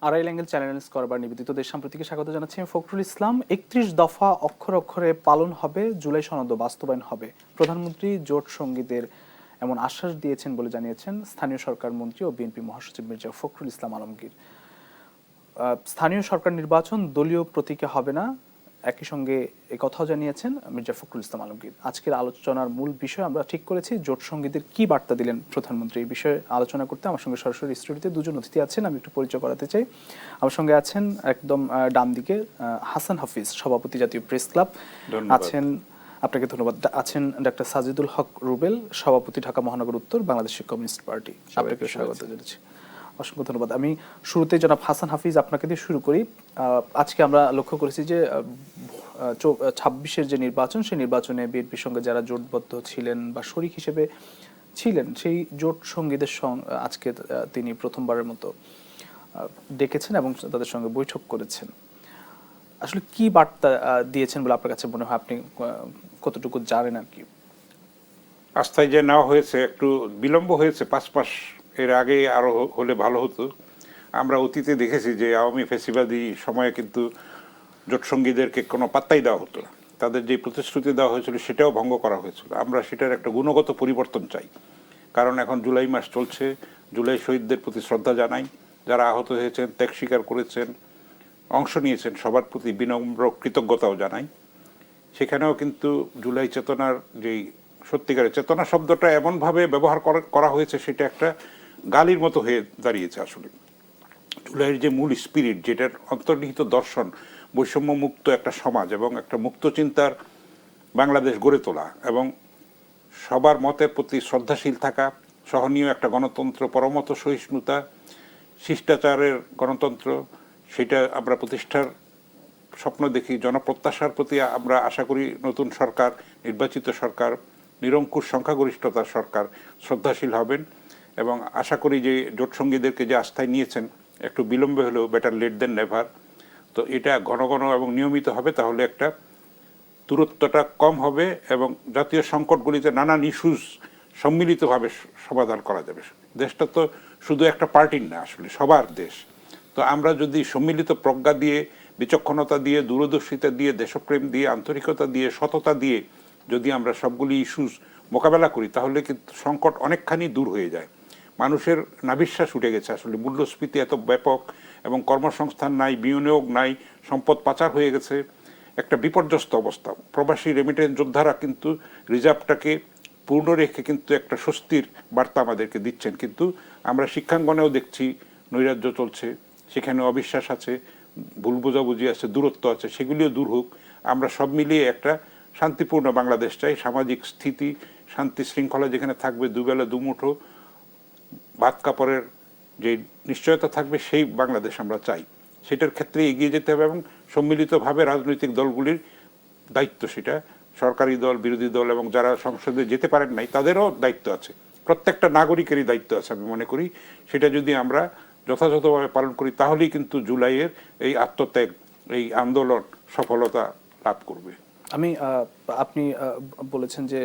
আড়াই ল্যাঙ্গেল চ্যানেল করবার নিবেদিত দেশ সাম্প্রতিকে স্বাগত জানাচ্ছি আমি ফখরুল ইসলাম। ৩১ দফা অক্ষরে অক্ষরে পালন হবে, জুলাই সনদ বাস্তবায়ন হবে। প্রধানমন্ত্রী জোট সঙ্গীদের এমন আশ্বাস দিয়েছেন বলে জানিয়েছেন স্থানীয় সরকার মন্ত্রী ও বিএনপি মহাসচিব মির্জা ফখরুল ইসলাম আলমগীর। স্থানীয় সরকার নির্বাচন দলীয় প্রতীকে হবে না, একই সঙ্গে কথাও জানিয়েছেন মির্জা ফখরুল ইসলাম আলমগীর। আজকের আলোচনার মূল বিষয় আমরা ঠিক করেছি জোট সঙ্গীদের কি বার্তা দিলেন প্রধানমন্ত্রী। এই বিষয়ে আলোচনা করতে আমার সঙ্গে সরাসরি স্টুডিওতে দুজন অতিথি আছেন, আমি একটু পরিচয় করাতে চাই। আমার সঙ্গে আছেন একদম ডান দিকে হাসান হাফিজ, সভাপতি জাতীয় প্রেস ক্লাব। আছেন, আপনাকে ধন্যবাদ। আছেন ডাক্তার সাজিদুল হক রুবেল, সভাপতি ঢাকা মহানগর উত্তর বাংলাদেশ কমিউনিস্ট পার্টি। আপনাকে স্বাগত জানাচ্ছি। অসংখ্য ধন্যবাদ। আমি শুরুতে জনাব হাসান হাফিজ আপনাকে দিয়ে শুরু করি। আজকে আমরা লক্ষ্য করেছি যে ২৬-এর যে নির্বাচন, সেই নির্বাচনে বিএনপির সঙ্গে যারা জোটবদ্ধ ছিলেন বা শরিক হিসেবে ছিলেন, সেই জোট সঙ্গীদের আজকে তিনি প্রথমবারের মতো ডেকেছেন এবং তাদের সঙ্গে বৈঠক করেছেন। আসলে কি বার্তা দিয়েছেন বলে আপনার কাছে মনে হয়, আপনি কতটুকু জানেন আর কি? আস্থায় যে নেওয়া হয়েছে, একটু বিলম্ব হয়েছে, 5 মাস এর আগে আরো হলে ভালো হতো। আমরা অতীতে দেখেছি যে আওয়ামী ফ্যাসিবাদী সময়ে কিন্তু জোটসঙ্গীদেরকে কোনো পাত্তাই দেওয়া হতো না, তাদের যে প্রতিশ্রুতি দেওয়া হয়েছিল সেটাও ভঙ্গ করা হয়েছিল। আমরা সেটার একটা গুণগত পরিবর্তন চাই, কারণ এখন জুলাই মাস চলছে। জুলাই শহীদদের প্রতি শ্রদ্ধা জানাই, যারা আহত হয়েছেন, ত্যাগ স্বীকার করেছেন, অংশ নিয়েছেন, সবার প্রতি বিনম্র কৃতজ্ঞতাও জানাই। সেখানেও কিন্তু জুলাই চেতনার যেই সত্যিকারের চেতনা শব্দটা এমনভাবে ব্যবহার করা হয়েছে, সেটা একটা গালির মতো হয়ে দাঁড়িয়েছে। আসলে জুলাইয়ের যে মূল স্পিরিট, যেটার অন্তর্নিহিত দর্শন, বৈষম্য মুক্ত একটা সমাজ এবং একটা মুক্ত চিন্তার বাংলাদেশ গড়ে তোলা এবং সবার মতের প্রতি শ্রদ্ধাশীল থাকা, সহনীয় একটা গণতন্ত্র, পরমত সহিষ্ণুতা, শিষ্টাচারের গণতন্ত্র, সেটা আমরা প্রতিষ্ঠার স্বপ্ন দেখি। জনপ্রত্যাশার প্রতি আমরা আশা করি নতুন সরকার, নির্বাচিত সরকার, নিরঙ্কুশ সংখ্যাগরিষ্ঠতার সরকার শ্রদ্ধাশীল হবেন এবং আশা করি যে জোটসঙ্গীদেরকে যে আস্থায় নিয়েছেন, একটু বিলম্বে হলেও বেটার লেট দেন নেভার। তো এটা ঘন ঘন এবং নিয়মিত হবে, তাহলে একটা দূরত্বটা কম হবে এবং জাতীয় সংকটগুলিতে নানান ইস্যুস সম্মিলিতভাবে সমাধান করা যাবে। দেশটা তো শুধু একটা পার্টির না, আসলে সবার দেশ। তো আমরা যদি সম্মিলিত প্রজ্ঞা দিয়ে, বিচক্ষণতা দিয়ে, দূরদর্শিতা দিয়ে, দেশপ্রেম দিয়ে, আন্তরিকতা দিয়ে, সততা দিয়ে যদি আমরা সবগুলি ইস্যুস মোকাবেলা করি, তাহলে কিন্তু সংকট অনেকখানি দূর হয়ে যায়। মানুষের নাভিশ্বাস উঠে গেছে, আসলে মূল্যস্ফীতি এত ব্যাপক এবং কর্মসংস্থান নাই, বিনিয়োগ নাই, সম্পদ পাচার হয়ে গেছে, একটা বিপর্যস্ত অবস্থা। প্রবাসী রেমিটেন্স যোদ্ধারা কিন্তু রিজার্ভটাকে পূর্ণ রেখে কিন্তু একটা স্বস্তির বার্তা আমাদেরকে দিচ্ছেন, কিন্তু আমরা শিক্ষাঙ্গনেও দেখছি নৈরাজ্য চলছে, সেখানে অবিশ্বাস আছে, ভুল বোঝাবুঝি আছে, দূরত্ব আছে, সেগুলিও দূর হোক। আমরা সব মিলিয়ে একটা শান্তিপূর্ণ বাংলাদেশ চাই, সামাজিক স্থিতি, শান্তি শৃঙ্খলা যেখানে থাকবে, দুবেলা দুমুঠো ভাত কাপড়ের যে নিশ্চয়তা থাকবে, সেই বাংলাদেশ আমরা চাই। সেটার ক্ষেত্রে এগিয়ে যেতে হবে এবং সম্মিলিতভাবে রাজনৈতিক দলগুলির দায়িত্ব, সেটা সরকারি দল, বিরোধী দল এবং যারা সংসদে যেতে পারেন নাই তাদেরও দায়িত্ব আছে, প্রত্যেকটা নাগরিকেরই দায়িত্ব আছে আমি মনে করি। সেটা যদি আমরা যথাযথভাবে পালন করি, তাহলেই কিন্তু জুলাইয়ের এই আত্মত্যাগ, এই আন্দোলন সফলতা লাভ করবে। আপনি বলেছেন যে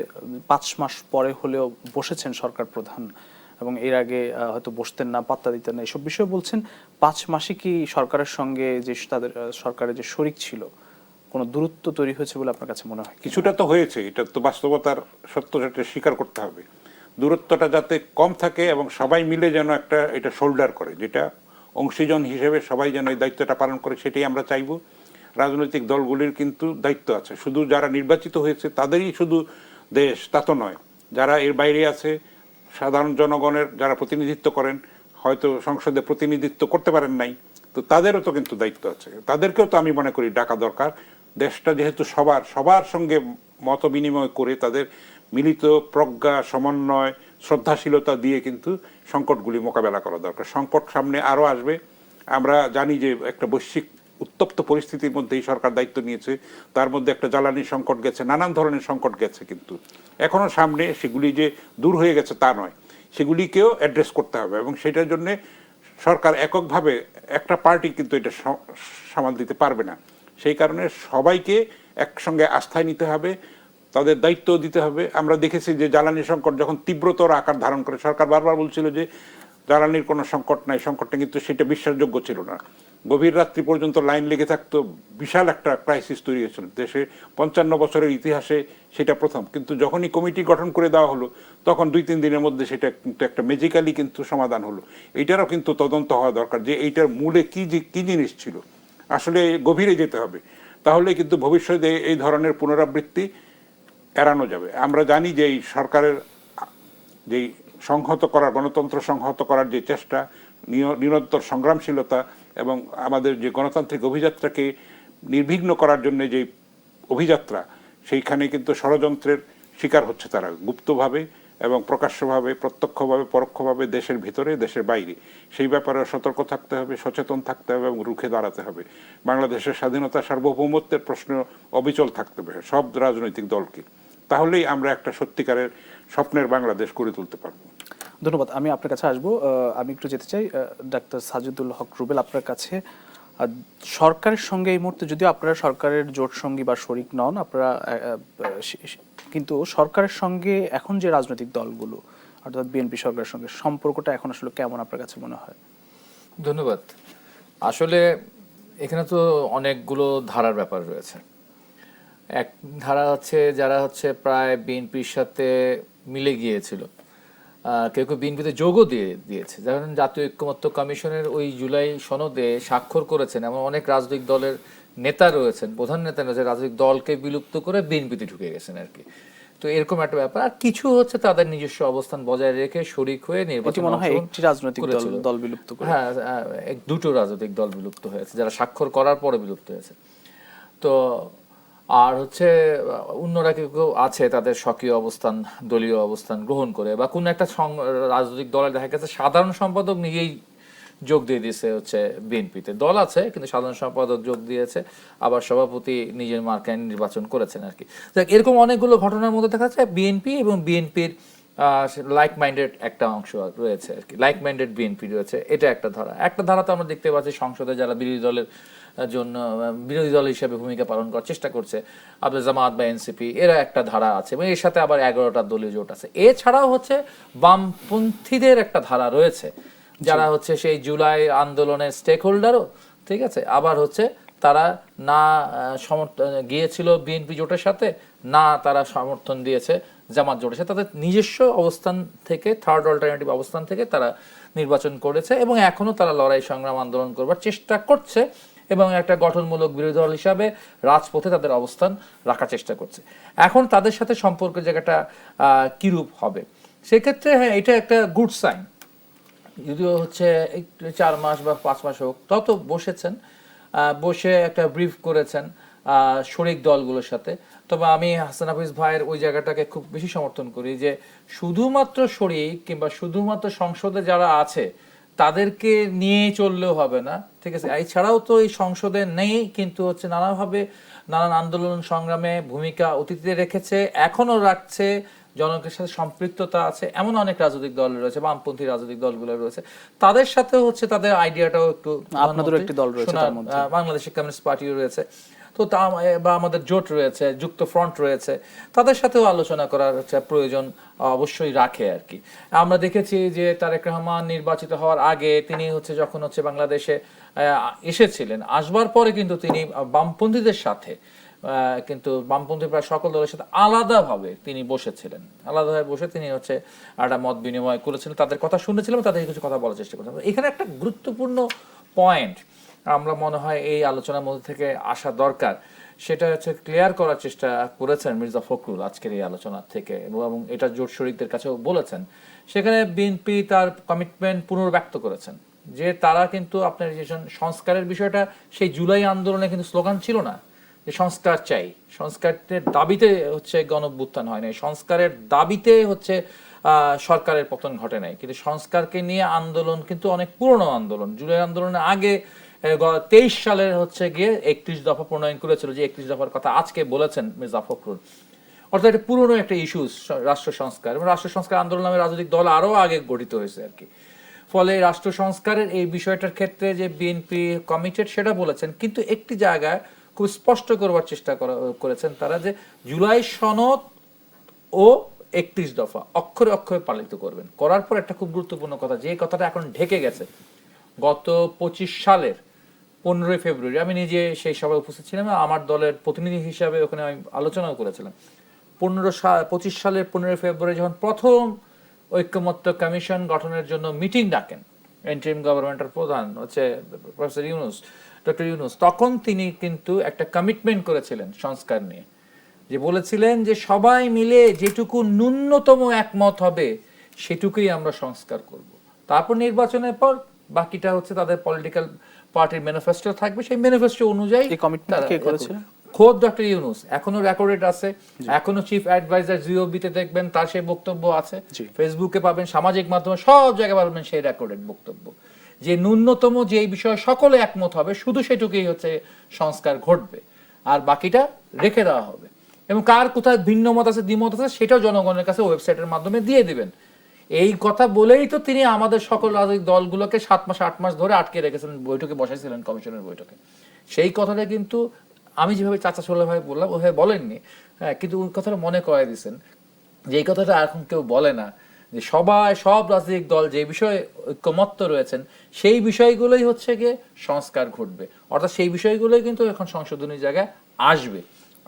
5 মাস পরে হলেও বসেছেন সরকার প্রধান এবং এর আগে হয়তো বসতেন না, পাত্তা দিতেন না, এসব বিষয়ে বলছেন। 5 মাসে কি সরকারের সঙ্গে যে তাদের সরকারের যে শরিক ছিল, কোনো দূরত্ব তৈরি হয়েছে বলে আপনার কাছে মনে হয়? কিছুটা তো হয়েছে, এটা তো বাস্তবতার সত্য, যেটা স্বীকার করতে হবে। দূরত্বটা যাতে কম থাকে এবং সবাই মিলে যেন একটা এটা শোল্ডার করে, যেটা অংশীজন হিসেবে সবাই যেন এই দায়িত্বটা পালন করে, সেটাই আমরা চাইব। রাজনৈতিক দলগুলির কিন্তু দায়িত্ব আছে, শুধু যারা নির্বাচিত হয়েছে তাদেরই শুধু দেশ তা তো নয়, যারা এর বাইরে আছে, সাধারণ জনগণের যারা প্রতিনিধিত্ব করেন, হয়তো সংসদে প্রতিনিধিত্ব করতে পারেন নাই, তো তাদেরও তো কিন্তু দায়িত্ব আছে, তাদেরকেও তো আমি মনে করি ডাকা দরকার। দেশটা যেহেতু সবার সঙ্গে মত বিনিময় করে, তাদের মিলিত প্রজ্ঞা, সমন্বয়, শ্রদ্ধাশীলতা দিয়ে কিন্তু সংকটগুলি মোকাবেলা করা দরকার। সংকট সামনে আরও আসবে, আমরা জানি যে একটা বৈশ্বিক উত্তপ্ত পরিস্থিতির মধ্যেই সরকার দায়িত্ব নিয়েছে, তার মধ্যে একটা জ্বালানি সংকট গেছে, নানান ধরনের সংকট গেছে, কিন্তু এখনো সামনে সেগুলি যে দূর হয়ে গেছে তা নয়, সেগুলিকেও অ্যাড্রেস করতে হবে এবং সেটার জন্য সরকার এককভাবে একটা পার্টি কিন্তু এটা সামাল দিতে পারবে না। সেই কারণে সবাইকে একসঙ্গে আস্থায় নিতে হবে, তাদের দায়িত্ব দিতে হবে। আমরা দেখেছি যে জ্বালানি সংকট যখন তীব্রতর আকার ধারণ করে, সরকার বারবার বলছিল যে জ্বালানির কোনো সংকট নাই, সংকটটা কিন্তু সেটা বিশ্বাসযোগ্য ছিল না। গভীর রাত্রি পর্যন্ত লাইন লেগে থাকতো, বিশাল একটা ক্রাইসিস তৈরি হয়েছিল দেশে। 55 বছরের ইতিহাসে সেটা প্রথম। কিন্তু যখনই কমিটি গঠন করে দেওয়া হলো, তখন 2-3 দিনের মধ্যে সেটা কিন্তু একটা ম্যাজিক্যালি কিন্তু সমাধান হলো। এইটারও কিন্তু তদন্ত হওয়া দরকার যে এইটার মূলে কি জিনিস ছিল, আসলে গভীরে যেতে হবে। তাহলে কিন্তু ভবিষ্যতে এই ধরনের পুনরাবৃত্তি এড়ানো যাবে। আমরা জানি যে এই সরকারের যেই সংহত করার, গণতন্ত্র সংহত করার যে চেষ্টা, নিরন্তর সংগ্রামশীলতা এবং আমাদের যে গণতান্ত্রিক অভিযাত্রাকে নির্বিঘ্ন করার জন্য যে অভিযাত্রা, সেইখানে কিন্তু ষড়যন্ত্রের শিকার হচ্ছে তারা, গুপ্তভাবে এবং প্রকাশ্যভাবে, প্রত্যক্ষভাবে, পরোক্ষভাবে, দেশের ভিতরে, দেশের বাইরে। সেই ব্যাপারে সতর্ক থাকতে হবে, সচেতন থাকতে হবে এবং রুখে দাঁড়াতে হবে। বাংলাদেশের স্বাধীনতা, সার্বভৌমত্বের প্রশ্ন অবিচল থাকতে হবে সব রাজনৈতিক দলকে। তাহলেই আমরা একটা সত্যিকারের স্বপ্নের বাংলাদেশ গড়ে তুলতে পারবো। ধন্যবাদ। আমি আপনার কাছে আসবো। আমি একটু যেতে চাই ডাক্তার সাজিদুল হক রুবেল, আপনার কাছে। সরকারের সঙ্গে এই মুহূর্তে, যদিও আপনারা সরকারের জোট সঙ্গী বা শরিক নন, আপনারা কিন্তু সরকারের সঙ্গে এখন যে রাজনৈতিক দলগুলো, অর্থাৎ বিএনপি সরকারের সঙ্গে সম্পর্কটা এখন আসলে কেমন আপনার কাছে মনে হয়? ধন্যবাদ। আসলে এখানে তো অনেকগুলো ধারার ব্যাপার রয়েছে। এক ধারা হচ্ছে যারা হচ্ছে প্রায় বিএনপির সাথে মিলে গিয়েছিল, কেউ কেউ বিএনপিতে যোগও দিয়েছে, যেমন জাতীয় ঐক্যমত্য কমিশনের ওই জুলাই সনদে স্বাক্ষর করেছেন এমন অনেক রাজনৈতিক দলের নেতা রয়েছেন, প্রধান নেতা রয়েছে, রাজনৈতিক দলকে বিলুপ্ত করে বিএনপিতে ঢুকে গেছেন আর কি। তো এরকম একটা ব্যাপার। আর কিছু হচ্ছে তাদের নিজস্ব অবস্থান বজায় রেখে শরিক হয়ে নির্বাচন মনে হয় একটি রাজনৈতিক দল বিলুপ্ত করে। হ্যাঁ, দুটো রাজনৈতিক দল বিলুপ্ত হয়েছে, যারা স্বাক্ষর করার পরে বিলুপ্ত হয়েছে। তো আর হচ্ছে অন্যরা কেউ কেউ আছে তাদের স্বকীয় অবস্থান, দলীয় অবস্থান গ্রহণ করে, বা কোনো একটা রাজনৈতিক দলের দেখা গেছে সাধারণ সম্পাদক নিজেই যোগ দিয়ে দিয়েছে হচ্ছে বিএনপিতে। দল আছে কিন্তু সাধারণ সম্পাদক যোগ দিয়েছে, আবার সভাপতি নিজের মার্কায় নির্বাচন করেছেন আর কি। এরকম অনেকগুলো ঘটনার মধ্যে দেখা যাচ্ছে বিএনপি এবং বিএনপির লাইক মাইন্ডেড একটা অংশ রয়েছে আর কি, লাইক মাইন্ডেড বিএনপি রয়েছে। এটা একটা ধারা। একটা ধারা তো আমরা দেখতে পাচ্ছি সংসদে যারা বিরোধী দলের জন্য বিরোধী দল হিসেবে ভূমিকা পালন করার চেষ্টা করছে, আপনার জামাত বা এনসিপি, এরা একটা ধারা আছে এবং এর সাথে আবার 11টা দলীয় জোট আছে। এছাড়াও হচ্ছে বামপন্থীদের একটা ধারা রয়েছে, যারা হচ্ছে সেই জুলাই আন্দোলনের স্টেক হোল্ডারও, ঠিক আছে, আবার হচ্ছে তারা না সমর্থন গিয়েছিল বিএনপি জোটের সাথে, না তারা সমর্থন দিয়েছে জামাত জোটের সাথে, তাদের নিজস্ব অবস্থান থেকে, থার্ড অল্টারনেটিভ অবস্থান থেকে তারা নির্বাচন করেছে এবং এখনো তারা লড়াই সংগ্রাম আন্দোলন করবার চেষ্টা করছে এবং একটা গঠনমূলক বিরোধী দল হিসাবে রাজপথে তাদের অবস্থান রাখার চেষ্টা করছে। এখন তাদের সাথে সম্পর্কের জায়গাটা কিরূপ হবে, সেক্ষেত্রে হ্যাঁ, এটা একটা গুড সাইন। যদিও হচ্ছে 4 মাস বা 5 মাস হোক, তত বসেছেন, বসে একটা ব্রিফ করেছেন শরিক দলগুলোর সাথে। তবে আমি হাসান হাফিজ ভাইয়ের ওই জায়গাটাকে খুব বেশি সমর্থন করি যে শুধুমাত্র শরিক কিংবা শুধুমাত্র সংসদে যারা আছে তাদেরকে নিয়ে চললেও হবে না, ঠিক আছে। এছাড়াও তো এই সংসদে নেই, কিন্তু হচ্ছে নানাভাবে নানান আন্দোলন সংগ্রামে ভূমিকা অতীতে রেখেছে, এখনো রাখছে, জনগণের সাথে সম্পৃক্ততা আছে এমন অনেক রাজনৈতিক দল রয়েছে, বামপন্থী রাজনৈতিক দলগুলো রয়েছে, তাদের সাথে হচ্ছে তাদের আইডিয়াটাও একটু, আপনাদের একটি দল রয়েছে তার মধ্যে, বাংলাদেশ কমিউনিস্ট পার্টিও রয়েছে, তো তা বা আমাদের জোট রয়েছে, যুক্ত ফ্রন্ট রয়েছে, তাদের সাথেও আলোচনা করার হচ্ছে প্রয়োজন অবশ্যই রাখে আর কি। আমরা দেখেছি যে তারেক রহমান নির্বাচিত হওয়ার আগে তিনি হচ্ছে যখন হচ্ছে বাংলাদেশে এসেছিলেন, আসবার পরে কিন্তু তিনি বামপন্থীদের সাথে, কিন্তু বামপন্থী প্রায় সকল দলের সাথে আলাদাভাবে তিনি বসেছিলেন, আলাদাভাবে বসে তিনি হচ্ছে একটা মত বিনিময় করেছিলেন, তাদের কথা শুনেছিলেন, তাদের কিছু কথা বলার চেষ্টা করেছিলেন। এখানে একটা গুরুত্বপূর্ণ পয়েন্ট আমরা মনে হয় এই আলোচনার মধ্যে থেকে আসা দরকার, সেটা হচ্ছে ক্লিয়ার করার চেষ্টা করেছেন মির্জা ফখরুল আজকের এই আলোচনা থেকে, এবং এটা জোট শরিকদের কাছেও বলেছেন। সেখানে বিএনপি তার কমিটমেন্ট পুনর্ব্যক্ত করেছেন যে তারা কিন্তু আপনার যে সংস্কারের বিষয়টা সেই জুলাই আন্দোলনে কিন্তু স্লোগান ছিল না যে সংস্কার চাই, সংস্কারের দাবিতে হচ্ছে গণঅভ্যুত্থান হয় নাই, সংস্কারের দাবিতে হচ্ছে সরকারের পতন ঘটে নাই, কিন্তু সংস্কারকে নিয়ে আন্দোলন কিন্তু অনেক পুরনো আন্দোলন। জুলাই আন্দোলনের আগে 23 সালের হচ্ছে গিয়ে 31 দফা প্রণয়ন করেছিল, যে 31 দফার কথা আজকে বলেছেন মির্জা ফখরুল। অর্থাৎ এটা পুরনো একটা ইস্যুস রাষ্ট্র সংস্কার, এবং রাষ্ট্র সংস্কার আন্দোলন নামে রাজনৈতিক দল আরো আগে গঠিত হয়েছে আর কি। ফলে রাষ্ট্র সংস্কারের এই বিষয়টার ক্ষেত্রে যে বিএনপি কমিটেড সেটা বলেছেন, কিন্তু একটি জায়গায় খুব স্পষ্ট করবার চেষ্টা করেছেন তারা, যে জুলাই সনদ ও 31 দফা অক্ষরে অক্ষরে পালিত করবেন। করার পর একটা খুব গুরুত্বপূর্ণ কথা, যে কথাটা এখন ঢেকে গেছে, গত 25 সালের 15 ফেব্রুয়ারি আমি নিজে সেই সভায় উপস্থিত ছিলাম, আমার দলের প্রতিনিধি হিসাবে ওখানে আমি আলোচনাও করেছিলাম। 25 সালের 15 ফেব্রুয়ারি যখন প্রথম ঐক্যমত্য কমিশন গঠনের জন্য মিটিং ডাকেন ইন্টারিম গভর্নমেন্টের প্রধান হচ্ছে প্রফেসর ইউনূস, ডক্টর ইউনূস, তখন তিনি কিন্তু একটা কমিটমেন্ট করেছিলেন সংস্কার নিয়ে, যে বলেছিলেন যে সবাই মিলে যেটুকু ন্যূনতম একমত হবে সেটুকুই আমরা সংস্কার করব। তারপর নির্বাচনের পর বাকিটা হচ্ছে তাদের পলিটিক্যাল পার্টির ম্যানিফেস্টো থাকবে, সেই ম্যানিফেস্টো অনুযায়ী এই কমিটমেন্ট কে করেছিলেন? খোদ ডক্টর ইউনূস, এখনো রেকর্ডেড আছে, এখনো চিফ অ্যাডভাইজার জিওবিতে দেখবেন তার সেই বক্তব্য আছে, ফেসবুকে পাবেন, সামাজিক মাধ্যমে সব জায়গায় পাবেন সেই রেকর্ডেড বক্তব্য, যে ন্যূনতম যে এই বিষয়ে সকলে একমত হবে শুধু সেটুকুই হচ্ছে সংস্কার ঘটবে, আর বাকিটা রেখে দেওয়া হবে। এবং কার কোথায় ভিন্ন মত আছে, দ্বিমত আছে, সেটাও জনগণের কাছে ওয়েবসাইটের মাধ্যমে দিয়ে দিবেন। এই কথা বলেই তো তিনি আমাদের সকল রাজনৈতিক দলগুলোকে 7 মাস 8 মাস ধরে আটকে রেখেছিলেন, বৈঠকে বসাইছিলেন, কমিশনের বৈঠকে। সেই কথাটা কিন্তু আমি যেভাবে চাচা ছোলা ভাই বললাম ওভাবে বলেননি, হ্যাঁ, কিন্তু ওই কথাটা মনে করাই দিচ্ছেন, যে এই কথাটা এখন কেউ বলে না, যে সব রাজনৈতিক দল যে বিষয়ে ঐক্যমত্য রয়েছেন সেই বিষয়গুলোই হচ্ছে গিয়ে সংস্কার ঘটবে, অর্থাৎ সেই বিষয়গুলোই কিন্তু এখন সংশোধনীর জায়গায় আসবে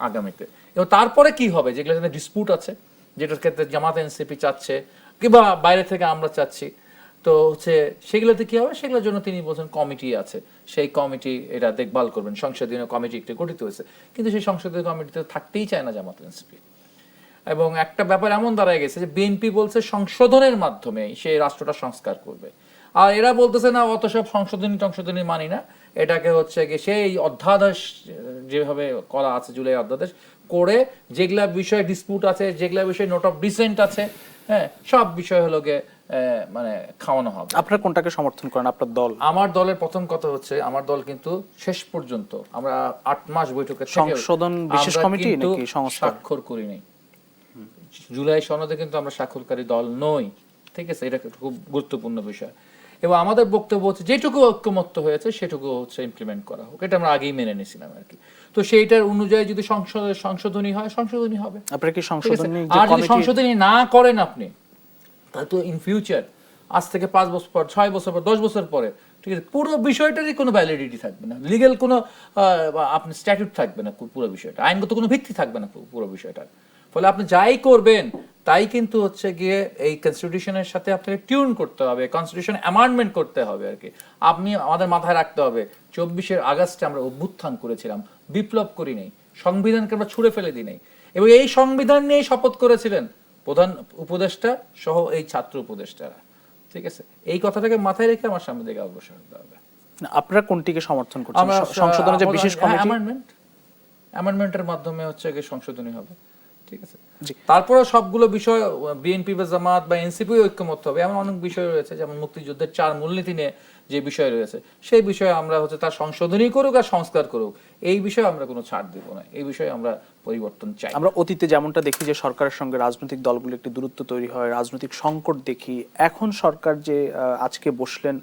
আগামীতে। এবং তারপরে কি হবে, যেগুলো ডিসপুট আছে, যেটার ক্ষেত্রে জামাত এনসিপি চাচ্ছে কিংবা বাইরে থেকে আমরা চাচ্ছি, তো হচ্ছে সেগুলোতে কি হবে, সেগুলোর জন্য তিনি বলছেন কমিটি আছে, সেই কমিটি এটা দেখভাল করবেন, সংসদীয় কমিটি একটা গঠিত হয়েছে, কিন্তু সেই সংসদীয় কমিটিতে থাকতেই চায় না জামাত এনসিপি। এবং একটা ব্যাপার এমন দাঁড়ায় গেছে যে বিএনপি বলছে সংশোধনের মাধ্যমে সেই রাষ্ট্রটা সংস্কার করবে, আর এরা বলতেছে না অত সব সংশোধনী মানি না, এটাকে হচ্ছে কি সেই অধ্যাদেশ যেভাবে করা আছে জুলাই অধ্যাদেশ করে, যেগুলা বিষয়ে ডিসপুট আছে, যেগুলা বিষয়ে নোট অফ ডিসেন্ট আছে, হ্যাঁ, সব বিষয় হলো গিয়ে মানে খাওয়ানো হবে। আপনারা কোনটাকে সমর্থন করেন, আপনার দল? আমার দলের প্রথম কথা হচ্ছে, আমার দল কিন্তু শেষ পর্যন্ত আমরা 8 মাস বৈঠকে সংশোধন বিশেষ কমিটি নাকি সংস্কার স্বাক্ষর করি নাই। জুলাই সনদে কিন্তু আমরা স্বাক্ষরকারী দল নই, ঠিক আছে, এটা খুব গুরুত্বপূর্ণ বিষয়। এবং আমাদের বক্তব্য হচ্ছে যেটুকু ঐক্যমত্য হয়েছে সেটুকু হচ্ছে ইমপ্লিমেন্ট করা হোক, এটা আমরা আগেই মেনে নিয়েছিলাম আর কি। তো সেইটার অনুযায়ী যদি সংশোধনী হয়, সংশোধনী হবে। আপনারা কি সংশোধনী, আর যদি সংশোধনী না করেন আপনি, তাহলে তো ইন ফিউচার আজ থেকে 5 বছর পর, 6 বছর পর, 10 বছর পরে, ঠিক আছে, পুরো বিষয়টারই কোনো ভ্যালিডিটি থাকবে না, লিগ্যাল কোনো আপনি স্ট্যাটিউট থাকবে না, পুরো বিষয়টা আইনগত কোনো ভিত্তি থাকবে না পুরো বিষয়টার। ফলে আপনি যাই করবেন তাই কিন্তু হচ্ছে গিয়ে এই কনস্টিটিউশনের সাথে আপনাকে টিউন করতে হবে, কনস্টিটিউশন অ্যামেন্ডমেন্ট করতে হবে আর কি। আপনি আমাদের মাথায় রাখতে হবে 24 আগস্টে আমরা অভ্যুত্থান করেছিলাম, বিপ্লব করি নাই, সংবিধানকে আমরা ছুঁড়ে ফেলে দিই নাই, এবং এই সংবিধান নিয়ে শপথ করেছিলেন প্রধান উপদেষ্টা সহ এই ছাত্র উপদেষ্টারা, ঠিক আছে। এই কথাটাকে মাথায় রেখে আমার সামনে দিকে অগ্রসর হতে হবে। আপনারা কোনটিকে সমর্থন করছেন? সংশোধনের যে বিশেষ কমিটি, অ্যামেন্ডমেন্টের মাধ্যমে হচ্ছে গিয়ে সংশোধনী হবে, ঠিক আছে। তারপরে সবগুলো বিষয় বিএনপি বা জামাত বা এনসিপি ঐক্যমত হবে, এমন অনেক বিষয় রয়েছে, যেমন মুক্তিযুদ্ধের 4 মূলনীতি নিয়ে যে বিষয় রয়েছে, সেই বিষয়ে আমরা হচ্ছে তার সংশোধনী করুক আর সংস্কার করুক, এই বিষয়ে আমরা কোনো ছাড় দেব না, এই বিষয়ে আমরা পরিবর্তন চাই। আমরা অতীতে যেমনটা দেখি যে সরকারের সঙ্গে রাজনৈতিক দলগুলো একটি দূরত্ব তৈরি হয়, রাজনৈতিক সংকট দেখি, এখন সরকার যে আজকে বসলেন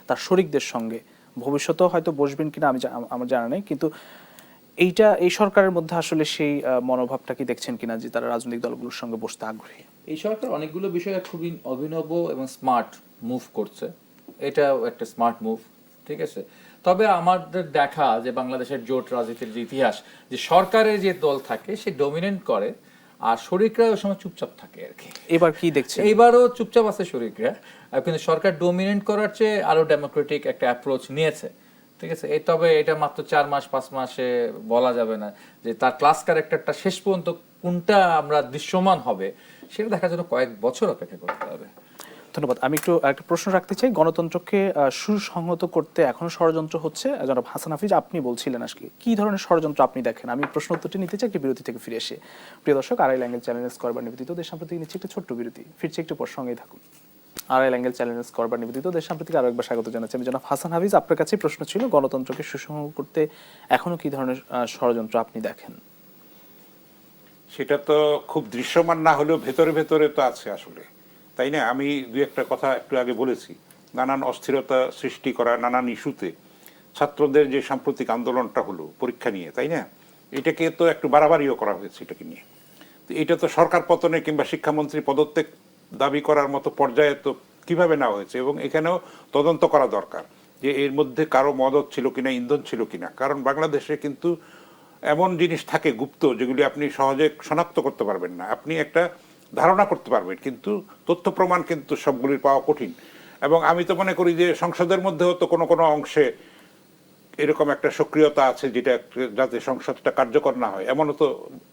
তার শরিকদের সঙ্গে, ভবিষ্যতেও হয়তো বসবেন কিনা আমার জানা নেই, কিন্তু এই সরকারের মধ্যে আসলে সেই মনোভাবটা কি দেখছেন কিনা যে তারা রাজনৈতিক দলগুলোর সঙ্গে বসতে আগ্রহী? এই সরকার অনেকগুলো বিষয়ে খুবই অভিনব এবং স্মার্ট মুভ করছে, এটাও একটা স্মার্ট মুভ, ঠিক আছে। তবে আমাদের দেখা যে বাংলাদেশের জোট রাজনীতির যে ইতিহাস, যে সরকারের যে দল থাকে সে ডমিনেন্ট করে আর শরিকরা ওই সময় চুপচাপ থাকে আর কি। এবার কি দেখছেন? এইবারও চুপচাপ আছে শরিকরা, কিন্তু সরকার ডমিনেন্ট করার চেয়ে আরো ডেমোক্রেটিক একটা অ্যাপ্রোচ নিয়েছে, ঠিক আছে। তবে এটা মাত্র 4 মাস 5 মাসে বলা যাবে না যে তার ক্লাস ক্যারেক্টারটা শেষ পর্যন্ত কোনটা আমরা দৃশ্যমান হবে, সেটা দেখার জন্য কয়েক বছর অপেক্ষা করতে হবে। ধন্যবাদ। আমি একটা প্রশ্ন রাখতে চাই, গণতন্ত্রকে সুসংহত করতে এখনো ষড়যন্ত্র হচ্ছে, জনাব হাসান হাফিজ আপনি বলছিলেন আজকে কি ধরনের ষড়যন্ত্র আপনি দেখেন? আমি প্রশ্ন উত্তরটি নিতে চাই একটি বিরতি থেকে ফিরে এসে। প্রিয় দর্শক, আড়াই অ্যাঙ্গেল চ্যানেল করবার নিবেদিত দেশ সাম্প্রতিক নিচ্ছে একটি ছোট্ট বিরতি, ফিরছে একটু পর, সঙ্গেই থাকুন। আড়াই অ্যাঙ্গেল চ্যানেল করবার নিবেদিত দেশ সাম্প্রতিক আরো একবার স্বাগত জানাচ্ছি। আমি জনাব হাসান হাফিজ, আপনার কাছে প্রশ্ন ছিল গণতন্ত্রকে সুসংহত করতে এখনো কি ধরনের ষড়যন্ত্র আপনি দেখেন? সেটা তো খুব দৃশ্যমান না হলেও ভেতরে ভেতরে তো আছে আসলে, তাই না? আমি দুই একটা কথা একটু আগে বলেছি, নানান অস্থিরতা সৃষ্টি করা নানান ইস্যুতে ছাত্রদের যে সাম্প্রতিক আন্দোলনটা হলো পরীক্ষা নিয়ে, তাই না, এটাকে তো একটু বাড়াবাড়িও করা হয়েছে এটাকে নিয়ে। তো এটা তো সরকার পতনে কিংবা শিক্ষামন্ত্রী পদত্যাগ দাবি করার মতো পর্যায়ে তো কিভাবে নেওয়া হয়েছে, এবং এখানেও তদন্ত করা দরকার যে এর মধ্যে কারো মদত ছিল কিনা, ইন্ধন ছিল কিনা। কারণ বাংলাদেশে কিন্তু এমন জিনিস থাকে গুপ্ত যেগুলি আপনি সহজে শনাক্ত করতে পারবেন না। আপনি একটা ধারণা করতে পারবেন, কিন্তু তথ্য প্রমাণ কিন্তু সবগুলির পাওয়া কঠিন। এবং আমি তো মনে করি যে সংসদের মধ্যেও তো কোনো কোনো অংশে এরকম একটা সক্রিয়তা আছে যেটা যাতে সংসদটা কার্যকর না হয়, এমনও তো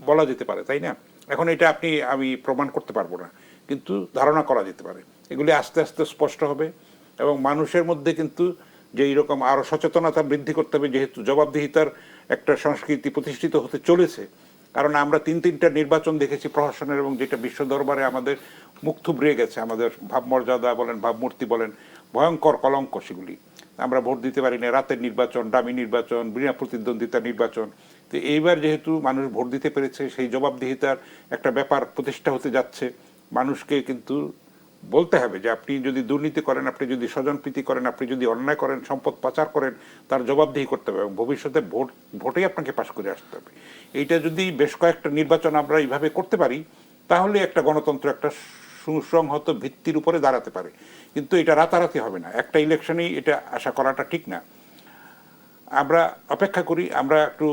বলা যেতে পারে, তাই না? এখন এটা আমি প্রমাণ করতে পারবো না, কিন্তু ধারণা করা যেতে পারে। এগুলি আস্তে আস্তে স্পষ্ট হবে, এবং মানুষের মধ্যে কিন্তু যে এইরকম আরো সচেতনতা বৃদ্ধি করতে হবে, যেহেতু জবাবদিহিতার একটা সংস্কৃতি প্রতিষ্ঠিত হতে চলেছে। কারণ আমরা তিনটা নির্বাচন দেখেছি প্রশাসনের, এবং যেটা বিশ্ব দরবারে আমাদের মুখ থুবড়িয়ে গেছে, আমাদের ভাবমর্যাদা বলেন, ভাবমূর্তি বলেন, ভয়ঙ্কর কলঙ্ক সেগুলি। আমরা ভোট দিতে পারি না, রাতের নির্বাচন, ডামি নির্বাচন, বিনা প্রতিদ্বন্দ্বিতা নির্বাচন। তো এইবার যেহেতু মানুষ ভোট দিতে পেরেছে, সেই জবাবদিহিতার একটা ব্যাপার প্রতিষ্ঠা হতে যাচ্ছে। মানুষকে কিন্তু বলতে হবে যে আপনি যদি দুর্নীতি করেন, আপনি যদি স্বজনপ্রীতি করেন, আপনি যদি অন্যায় করেন, সম্পদ পাচার করেন, তার জবাবদিহি করতে হবে, এবং ভবিষ্যতে ভোটেই আপনাকে পাশ করে আসতে হবে। এইটা যদি বেশ কয়েকটা নির্বাচন আমরা এইভাবে করতে পারি, তাহলে একটা গণতন্ত্র একটা সুসংহত ভিত্তির উপরে দাঁড়াতে পারে। কিন্তু এটা রাতারাতি হবে না, একটা ইলেকশনেই এটা আশা করাটা ঠিক না। আমরা অপেক্ষা করি, আমরা একটু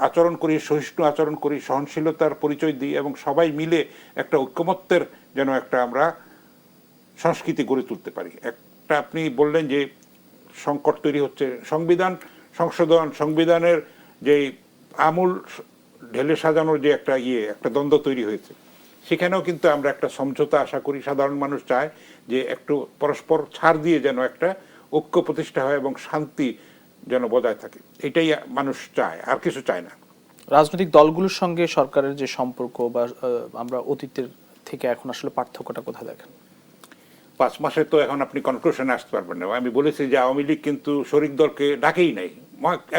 আচরণ করি, সহিষ্ণু আচরণ করি, সহনশীলতার পরিচয় দিই, এবং সবাই মিলে একটা ঐক্যমত্যের যেন একটা আমরা সংস্কৃতি গড়ে তুলতে পারি। একটা আপনি বললেন যে সংকট তৈরি হচ্ছে, সংবিধান সংশোধন, সংবিধানের যে আমূল ঢেলে সাজানোর যে একটা দ্বন্দ্ব তৈরি হয়েছে, সেখানেও কিন্তু আমরা একটা সমঝোতা আশা করি। সাধারণ মানুষ চায় যে একটু পরস্পর ছাড় দিয়ে যেন একটা ঐক্য প্রতিষ্ঠা হয় এবং শান্তি যেন বজায় থাকে, এটাই মানুষ চায়, আর কিছু চায় না। রাজনৈতিক দলগুলোর সঙ্গে সরকারের যে সম্পর্ক বা আমরা অতীতের থেকে এখন আসলে পার্থক্যটা কোথায় দেখেন? 5 মাসে তো এখন আপনি কনক্লুশনে আসতে পারবেন না। আমি বলেছি যে আওয়ামী লীগ কিন্তু শরিক দলকে ডাকেই নাই,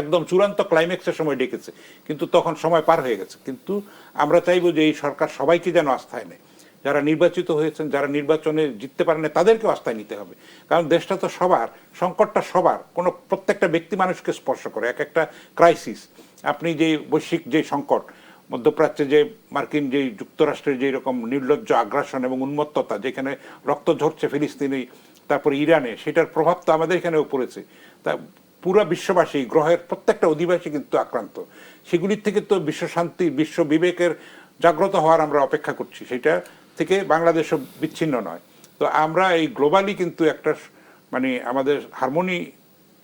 একদম চূড়ান্ত ক্লাইম্যাক্সের সময় ডেকেছে, কিন্তু তখন সময় পার হয়ে গেছে। কিন্তু আমরা চাইবো যে এই সরকার সবাইকে যেন আস্থায় নেয়, যারা নির্বাচিত হয়েছেন, যারা নির্বাচনে জিততে পারেন না, তাদেরকেও আস্থায় নিতে হবে। কারণ দেশটা তো সবার, সংকটটা সবার, কোনো প্রত্যেকটা ব্যক্তি মানুষকে স্পর্শ করে, এক একটা ক্রাইসিস। আপনি যে বৈশ্বিক যে সংকট, মধ্যপ্রাচ্যে যে মার্কিন যে যুক্তরাষ্ট্রের যে রকম নির্লজ্জ আগ্রাসন এবং উন্মত্ততা, যেখানে রক্ত ঝরছে ফিলিস্তিনি, তারপরে ইরানে, সেটার প্রভাব তো আমাদের এখানেও পড়েছে। তা পুরো বিশ্ববাসী, গ্রহের প্রত্যেকটা অধিবাসী কিন্তু আক্রান্ত। সেগুলির থেকে তো বিশ্ব শান্তি, বিশ্ব বিবেকের জাগ্রত হওয়ার আমরা অপেক্ষা করছি, সেটা থেকে বাংলাদেশও বিচ্ছিন্ন নয়। তো আমরা এই গ্লোবালি কিন্তু একটা আমাদের হারমোনি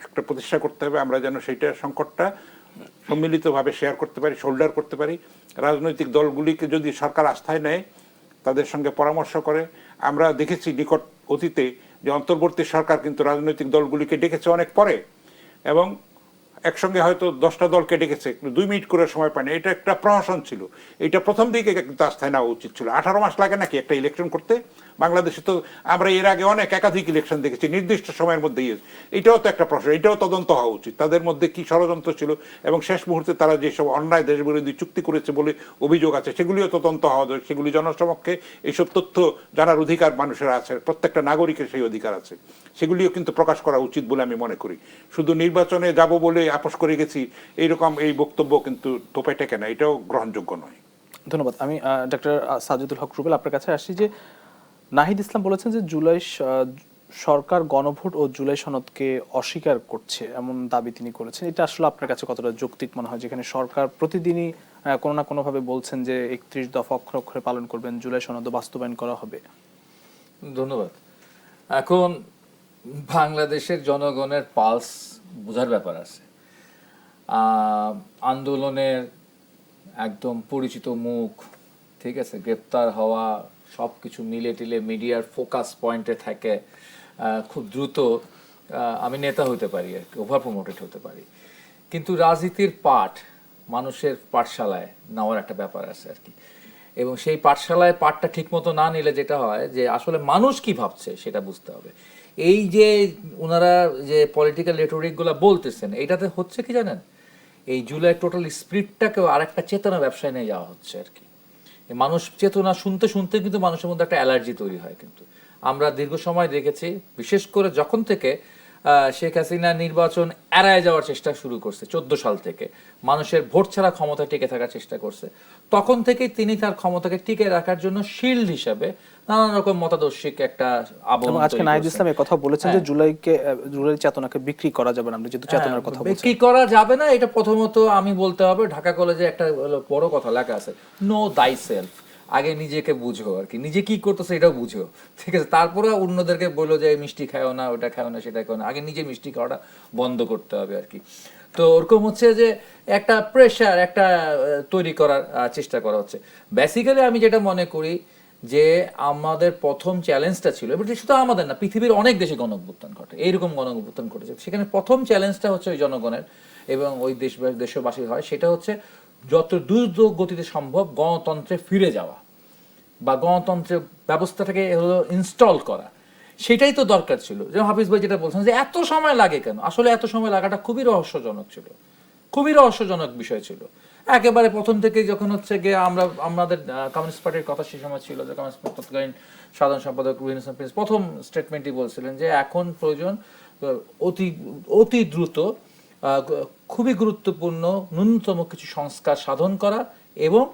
একটা প্রতিষ্ঠা করতে হবে, আমরা যেন সেইটা সংকটটা সম্মিলিতভাবে শেয়ার করতে পারি, শোল্ডার করতে পারি। রাজনৈতিক দলগুলিকে যদি সরকার আস্থায় নেয়, তাদের সঙ্গে পরামর্শ করে, আমরা দেখেছি নিকট অতীতে যে অন্তর্বর্তী সরকার কিন্তু রাজনৈতিক দলগুলিকে ডেকেছে অনেক পরে, এবং একসঙ্গে হয়তো 10টা দলকে ডেকেছে, 2 মিনিট করে সময় পায়নি। এটা একটা প্রহসন ছিল, এটা প্রথম দিকে কিন্তু আস্থায় নেওয়া উচিত ছিল। 18 মাস লাগে নাকি একটা ইলেকশন করতে? বাংলাদেশে তো আমরা এর আগে অনেক একাধিক ইলেকশন দেখেছি নির্দিষ্ট সময়ের মধ্যে। এটাও তো একটা প্রশ্ন, এটাও তদন্ত হওয়া উচিত, তাদের মধ্যে কি ষড়যন্ত্র ছিল, এবং শেষ মুহূর্তে তারা যেসব অন্যায় দেশবিরোধী চুক্তি করেছে বলে অভিযোগ আছে, সেগুলিও তদন্ত হওয়া দরকার। সেগুলি জনসমক্ষে এইসব তথ্য জানার অধিকার মানুষের আছে, প্রত্যেকটা নাগরিকের সেই অধিকার আছে, সেগুলিও কিন্তু প্রকাশ করা উচিত বলে আমি মনে করি। শুধু নির্বাচনে যাব বলে আপোষ করে গেছি, এইরকম এই বক্তব্য কিন্তু তোপে টেকে না, এটাও গ্রহণযোগ্য নয়। ধন্যবাদ। আমি ডক্টর সাজিদুল হক রুবেল আপনার কাছে আসি যে নাহিদ ইসলাম বলেছেন যে সরকার গণভোট ও জুলাই সনদকে অস্বীকার করছে, এমন দাবি তিনি করেছেন। এটা আসলে আপনার কাছে কতটা যৌক্তিক মনে হয়, যেখানে সরকার প্রতিদিনই কোনো না কোনোভাবে বলছেন যে 31 দফা অক্ষরে অক্ষরে পালন করবেন, জুলাই সনদ বাস্তবায়ন করা হবে? ধন্যবাদ। এখন বাংলাদেশের জনগণের পালস বোঝার ব্যাপার আছে। আন্দোলনের একদম পরিচিত মুখ, ঠিক আছে, গ্রেপ্তার হওয়া, সব কিছু মিলে টিলে মিডিয়ার ফোকাস পয়েন্টে থাকে, খুব দ্রুত আমি নেতা হতে পারি আর কি, ওভার প্রমোটেড হতে পারি। কিন্তু রাজনীতির পাঠ মানুষের পাঠশালায় নেওয়ার একটা ব্যাপার আছে আর কি, এবং সেই পাঠশালায় পাঠটা ঠিক মতো না নিলে যেটা হয় যে আসলে মানুষ কি ভাবছে সেটা বুঝতে হবে। এই যে ওনারা যে পলিটিক্যাল রেটোরিকগুলো বলতেছেন, এইটাতে হচ্ছে কি জানেন, এই জুলাই টোটাল স্পিরিটটাকেও আরেকটা চেতনা ব্যবসায় নিয়ে যাওয়া হচ্ছে আর কি। মানুষ চেতনা শুনতে শুনতে কিন্তু মানুষের মধ্যে একটা অ্যালার্জি তৈরি হয়। কিন্তু আমরা দীর্ঘ সময় দেখেছি, বিশেষ করে যখন থেকে শেখ হাসিনা নির্বাচন এড়ায় যাওয়ার চেষ্টা শুরু করছে 14 সাল থেকে, মানুষের ভোট ছাড়া ক্ষমতা টিকে থাকার চেষ্টা করছে, তখন থেকেই তিনি তার ক্ষমতাকে টিকে রাখার জন্য শিল্ড হিসাবে নানান রকম মতাদর্শিক একটা এবং আজকে নাহিদ ইসলাম এই কথা বলেছেন যে জুলাই চেতনাকে বিক্রি করা যাবে না, আমরা যেহেতু চেতনার কথা বলছি। বিক্রি করা যাবে না, এটা প্রথমত আমি বলতে হবে, ঢাকা কলেজে একটা বড় কথা লেখা আছে, নো দাই সেলফ, আগে নিজেকে বুঝো আর কি, নিজে কি করতেছে এটাও বুঝো, ঠিক আছে, তারপরে অন্যদেরকে বললো যে মিষ্টি খাও না, ওটা খাও না, সেটা খাও না, আগে নিজে মিষ্টি খাওয়াটা বন্ধ করতে হবে আর কি। তো ওরকম হচ্ছে যে একটা প্রেশার একটা তৈরি করার চেষ্টা করা হচ্ছে। বেসিক্যালি আমি যেটা মনে করি যে আমাদের প্রথম চ্যালেঞ্জটা ছিল, এবার শুধু আমাদের না, পৃথিবীর অনেক দেশে গণ অভ্যুত্থান ঘটে, এইরকম গণ অভ্যুত্থান ঘটেছে, সেখানে প্রথম চ্যালেঞ্জটা হচ্ছে ওই জনগণের এবং ওই দেশবাসীর হয়, সেটা হচ্ছে যত দ্রুত গতিতে সম্ভব গণতন্ত্রে ফিরে যাওয়া বা গণতন্ত্রের ব্যবস্থাটাকে হলো ইনস্টল করা, সেটাই তো দরকার ছিল। যেমন হাফিজ ভাই যেটা বলছেন যে এত সময় লাগে কেন, আসলে এত সময় লাগাটা খুবই রহস্যজনক ছিল, খুবই রহস্যজনক বিষয় ছিল। একেবারে প্রথম থেকে যখন হচ্ছে গিয়ে আমাদের কমিউনিস্ট পার্টির কথা সেই সময় ছিল যে কমিউনিস্ট তৎকালীন সাধারণ সম্পাদক প্রথম স্টেটমেন্টই বলছিলেন যে এখন প্রয়োজন অতি দ্রুত খুবই গুরুত্বপূর্ণ ন্যূনতম কিছু সংস্কার সাধন করা এবং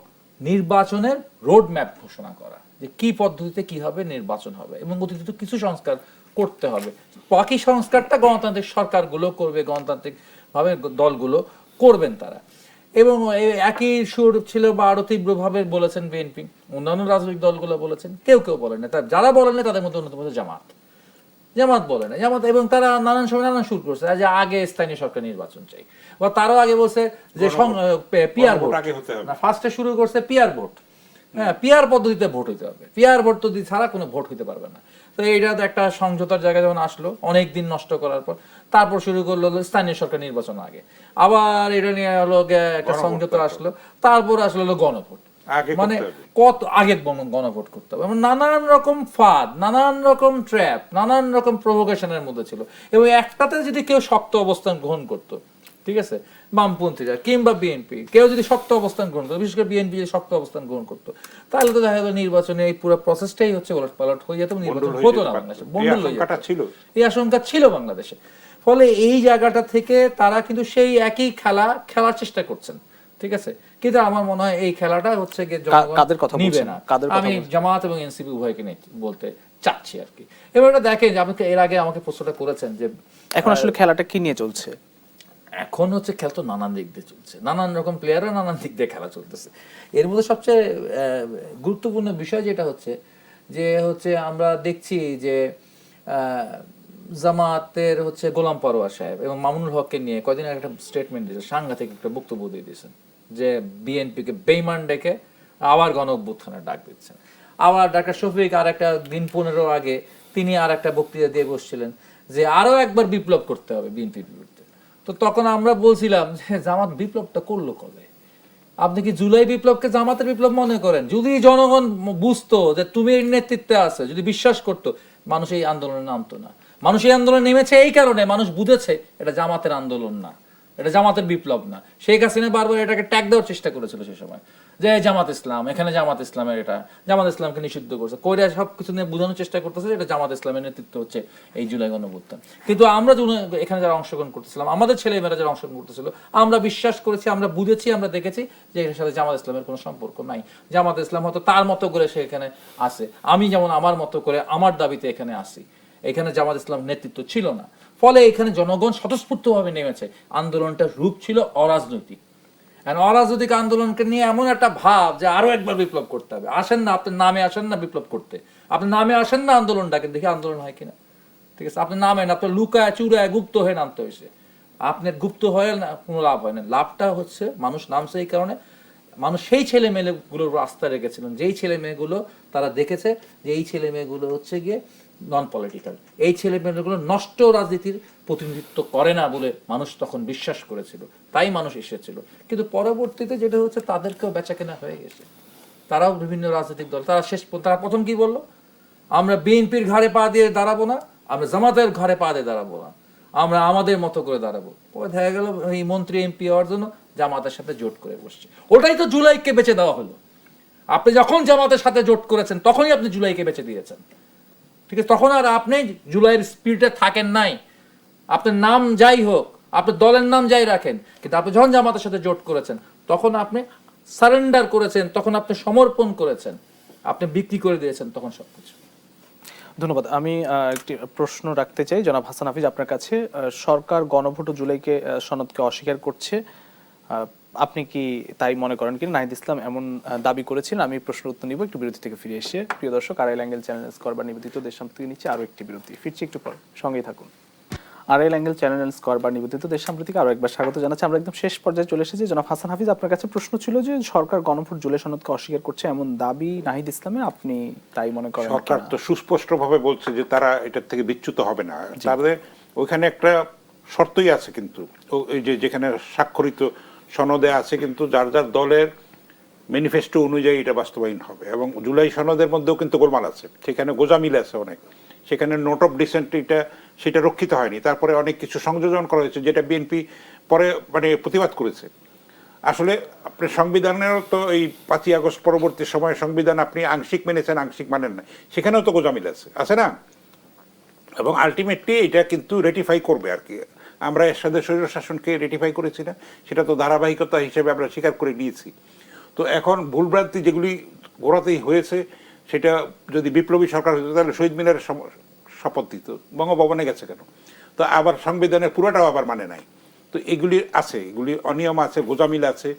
নির্বাচনের রোড ম্যাপ ঘোষণা করা, যে কি পদ্ধতিতে কিভাবে নির্বাচন হবে এবং অতিরিক্ত কিছু সংস্কার করতে হবে। বাকি সংস্কারটা গণতান্ত্রিক সরকারগুলো করবে, গণতান্ত্রিক ভাবে দলগুলো করবেন তারা। এবং একই সুর ছিল বা আরো তীব্রভাবে বলেছেন বিএনপি, অন্যান্য রাজনৈতিক দলগুলো বলেছেন, কেউ বলেন না। যারা বলেন না তাদের মধ্যে অন্যতম হচ্ছে জামাত বলে না, জামাত, এবং তারা নানান সময় নানান সুর করছে যে আগে স্থানীয় সরকার নির্বাচন চাই, বা তারও আগে বলছে যে পিআর ভোট, ফার্স্টে শুরু করছে পিআর ভোট, হ্যাঁ পিআর পদ্ধতিতে ভোট হইতে হবে, পিআর ভোট তো ছাড়া কোনো ভোট হইতে পারবে না। তো এইটা একটা সমঝোতার জায়গায় যখন আসলো অনেক দিন নষ্ট করার পর, তারপর শুরু করলো স্থানীয় সরকার নির্বাচন আগে, আবার এটা নিয়ে হলো একটা সমঝোতা আসলো, তারপর আসলো গণভোট, মানে কত আগে গণভোট করতে হবে, নানান রকম ফাঁদ, নানান রকম ট্র্যাপ, নানান রকম প্রভোকেশনের মধ্যে ছিল। এবং একটাতে যদি কেউ শক্ত অবস্থান গ্রহণ করতো, ঠিক আছে, বামপন্থীরা কিংবা বিএনপি কেউ যদি শক্ত অবস্থান গ্রহণ করতো, বিশেষ করে বিএনপি যদি শক্ত অবস্থান গ্রহণ করতো, তাহলে তো দেখা গেল নির্বাচনে এই পুরো প্রসেসটাই হচ্ছে ওলট পালট হয়ে যেত, নির্বাচন হতো না বাংলাদেশে, বন্ডল হয়ে যেত, এই আশঙ্কা ছিল বাংলাদেশে। ফলে এই জায়গাটা থেকে তারা কিন্তু সেই একই খেলার চেষ্টা করছেন, ঠিক আছে, কিন্তু আমার মনে হয় এই খেলাটা হচ্ছে কাদের কথা নিবে না। আমি জামাত এবং এনসিপি উভয়কে নিয়ে বলতে চাচ্ছি আর কি। এবার দেখেন যে আপনি এর আগে আমাকে প্রশ্নটা করেছেন যে এখন আসলে খেলাটা কি নিয়ে চলছে। এখন হচ্ছে খেলা তো নানান দিক দিয়ে চলছে, নানান রকম প্লেয়াররা নানান দিক দিয়ে খেলা চলতেছে। এর মধ্যে সবচেয়ে গুরুত্বপূর্ণ বিষয় যেটা হচ্ছে আমরা দেখছি যে জামাতের হচ্ছে গোলাম পরোয়ার সাহেব এবং মামুনুল হককে নিয়ে কয়দিন আগে একটা স্টেটমেন্ট দিয়েছে, সাংঘাতিক একটা বক্তব্য দিয়ে দিয়েছেন যে বিএনপিকে বেইমান ডেকে আবার গণ অভ্যুত্থানের ডাক দিচ্ছেন। আবার ডাক্তার শফিক আর একটা দিন 15 আগে তিনি আর একটা বক্তৃতা দিয়ে বসছিলেন যে আরো একবার বিপ্লব করতে হবে বিএনপির বিরুদ্ধে। তো তখন আমরা বলছিলাম যে জামাত বিপ্লবটা করলো কবে? আপনি কি জুলাই বিপ্লবকে জামাতের বিপ্লব মনে করেন? যদি জনগণ বুঝতো যে তুমি এর নেতৃত্বে আছে, যদি বিশ্বাস করতো, মানুষ এই আন্দোলনে নামতো না। মানুষ এই আন্দোলনে নেমেছে এই কারণে, মানুষ বুঝেছে এটা জামাতের আন্দোলন না, এটা জামাতের বিপ্লব না। শেখ হাসিনা বারবার এটাকে ট্যাগ দেওয়ার চেষ্টা করেছিল সে সময়, যে জামাত ইসলাম, এখানে জামাত ইসলামের, এটা জামাত ইসলামকে নিষিদ্ধ করছে, কইরা সবকিছু নিয়ে বোঝানোর চেষ্টা করতেছে এটা জামাত ইসলামের নেতৃত্ব হচ্ছে এই জুলাই গণঅভ্যুত্থান। কিন্তু আমরা এখানে যারা অংশগ্রহণ করতেছিলাম, আমাদের ছেলেমেয়েরা যারা অংশগ্রহণ করতেছিল, আমরা বিশ্বাস করেছি, আমরা বুঝেছি, আমরা দেখেছি যে এর সাথে জামাত ইসলামের কোনো সম্পর্ক নাই। জামাত ইসলাম হয়তো তার মতো করে সে এখানে আসে, আমি যেমন আমার মতো করে আমার দাবিতে এখানে আসি, এখানে জামাত ইসলাম নেতৃত্ব ছিল না। ফলে এখানে জনগণ স্বতঃস্ফূর্তভাবে নেমেছে। আন্দোলনটার রূপ ছিল অরাজনৈতিক, অরাজনৈতিক আন্দোলনকে নিয়ে এমন একটা ভাব যে আরো একবার বিপ্লব করতে হবে। আসেন না, আপনার নামে আসেন না বিপ্লব করতে, আপনি নামে আসেন না আন্দোলনটাকে দেখে আন্দোলন হয় কিনা, ঠিক আছে, আপনি নামেন, আপনার লুকায় চুরায় গুপ্ত হয়ে নামতে হয়েছে, আপনার গুপ্ত হয়ে কোনো লাভ হয় না। লাভটা হচ্ছে মানুষ নামছে এই কারণে, মানুষ সেই ছেলে মেয়েগুলোর রাস্তা রেখেছিলেন, যেই ছেলে মেয়েগুলো তারা দেখেছে যে এই ছেলে মেয়েগুলো হচ্ছে গিয়ে নন পলিটিক্যাল, এই ছেলে মেয়েগুলো নষ্ট রাজনীতির প্রতিনিধিত্ব করে না বলে মানুষ তখন বিশ্বাস করেছিল, তাই মানুষ এসেছিল। কিন্তু পরবর্তীতে যেটা হচ্ছে তাদেরকেও বেচাকেনা হয়ে গেছে, তারাও বিভিন্ন রাজনৈতিক দল, তারা প্রথম কি বললো, আমরা বিএনপির ঘাড়ে পা দিয়ে দাঁড়াবো না, আমরা জামাতের ঘাড়ে পা দিয়ে দাঁড়াবো না, আমরা আমাদের মতো করে দাঁড়াবো। পরে দেখা গেল এই মন্ত্রী এমপি হওয়ার জন্য জামাতের সাথে জোট করে বসছে। ওটাই তো জুলাইকে বেঁচে দেওয়া হলো। আপনি যখন জামাতের সাথে জোট করেছেন তখনই আপনি জুলাইকে বেঁচে দিয়েছেন, ঠিক আছে, তখন আর আপনি জুলাইয়ের স্পিরিটে থাকেন নাই, আপনার নাম যাই হোক, আপনার দলের নাম যাই রাখেন, কিন্তু আপনি যখন জামাতের সাথে জোট করেছেন তখন আপনি সারেন্ডার করেছেন, তখন আপনি সমর্পণ করেছেন, আপনি বিক্রি করে দিয়েছেন তখন সবকিছু। ধন্যবাদ। আমি একটি প্রশ্ন রাখতে চাই জনাব হাসান হাফিজ আপনার কাছে। সরকার গণভোট ও জুলাইকে সনদকে অস্বীকার করছে, আপনি কি তাই মনে করেন কিনা? নাহিদ ইসলাম এমন দাবি করেছেন। আমি প্রশ্নের উত্তর নিব একটু বিরতি থেকে ফিরে এসে। প্রিয় দর্শক, আড়াইল অ্যাঙ্গেল চ্যানেল করবার নিবেদিত দেশ সম্প্রতি নিচ্ছে আরো একটি বিরতি, ফিরছি একটু পর, সঙ্গেই থাকুন। আড়াইল অ্যাঙ্গেল চ্যানেল করবার নিবেদিত দেশ সম্প্রতিকে আরো একবার স্বাগত জানাচ্ছি। আমরা একদম শেষ পর্যায়ে চলে এসেছি। জনাব হাসান হাফিজ আপনার কাছে প্রশ্ন ছিল যে সরকার গণভোট জুলাই সনদকে অস্বীকার করছে এমন দাবি নাহিদ ইসলামের, আপনি তাই মনে করেন? সরকার তো সুস্পষ্টভাবে বলছে যে তারা এটার থেকে বিচ্যুত হবে না। তাদের ওইখানে একটা শর্তই আছে, কিন্তু এই যে যেখানে স্বাক্ষরিত সনদে আছে কিন্তু যার যার দলের ম্যানিফেস্টো অনুযায়ী এটা বাস্তবায়ন হবে। এবং জুলাই সনদের মধ্যেও কিন্তু গোলমাল আছে, সেখানে গোজামিল আছে অনেক, সেখানে নোট অফ ডিসেন্ট সেটা রক্ষিত হয়নি। তারপরে অনেক কিছু সংযোজন করা হয়েছে যেটা বিএনপি পরে মানে প্রতিবাদ করেছে। আসলে আপনার সংবিধানেরও তো এই 5ই আগস্ট পরবর্তী সময়ে সংবিধান আপনি আংশিক মেনেছেন, আংশিক মানেন না, সেখানেও তো গোজামিল আছে না? এবং আলটিমেটলি এটা কিন্তু রেটিফাই করবে আর কি। আমরা এর সাথে স্বৈর শাসনকে রেটিফাই করেছি না, সেটা তো ধারাবাহিকতা হিসেবে আমরা স্বীকার করে নিয়েছি। তো এখন ভুলভ্রান্তি যেগুলি গোড়াতেই হয়েছে, সেটা যদি বিপ্লবী সরকার হতো তাহলে শহীদ মিনারের শপথ দিত, বঙ্গভবনে গেছে কেন? তো আবার সংবিধানের পুরোটাও আবার মানে নাই। তো এগুলি আছে, এগুলি অনিয়ম আছে, গোজামিল আছে,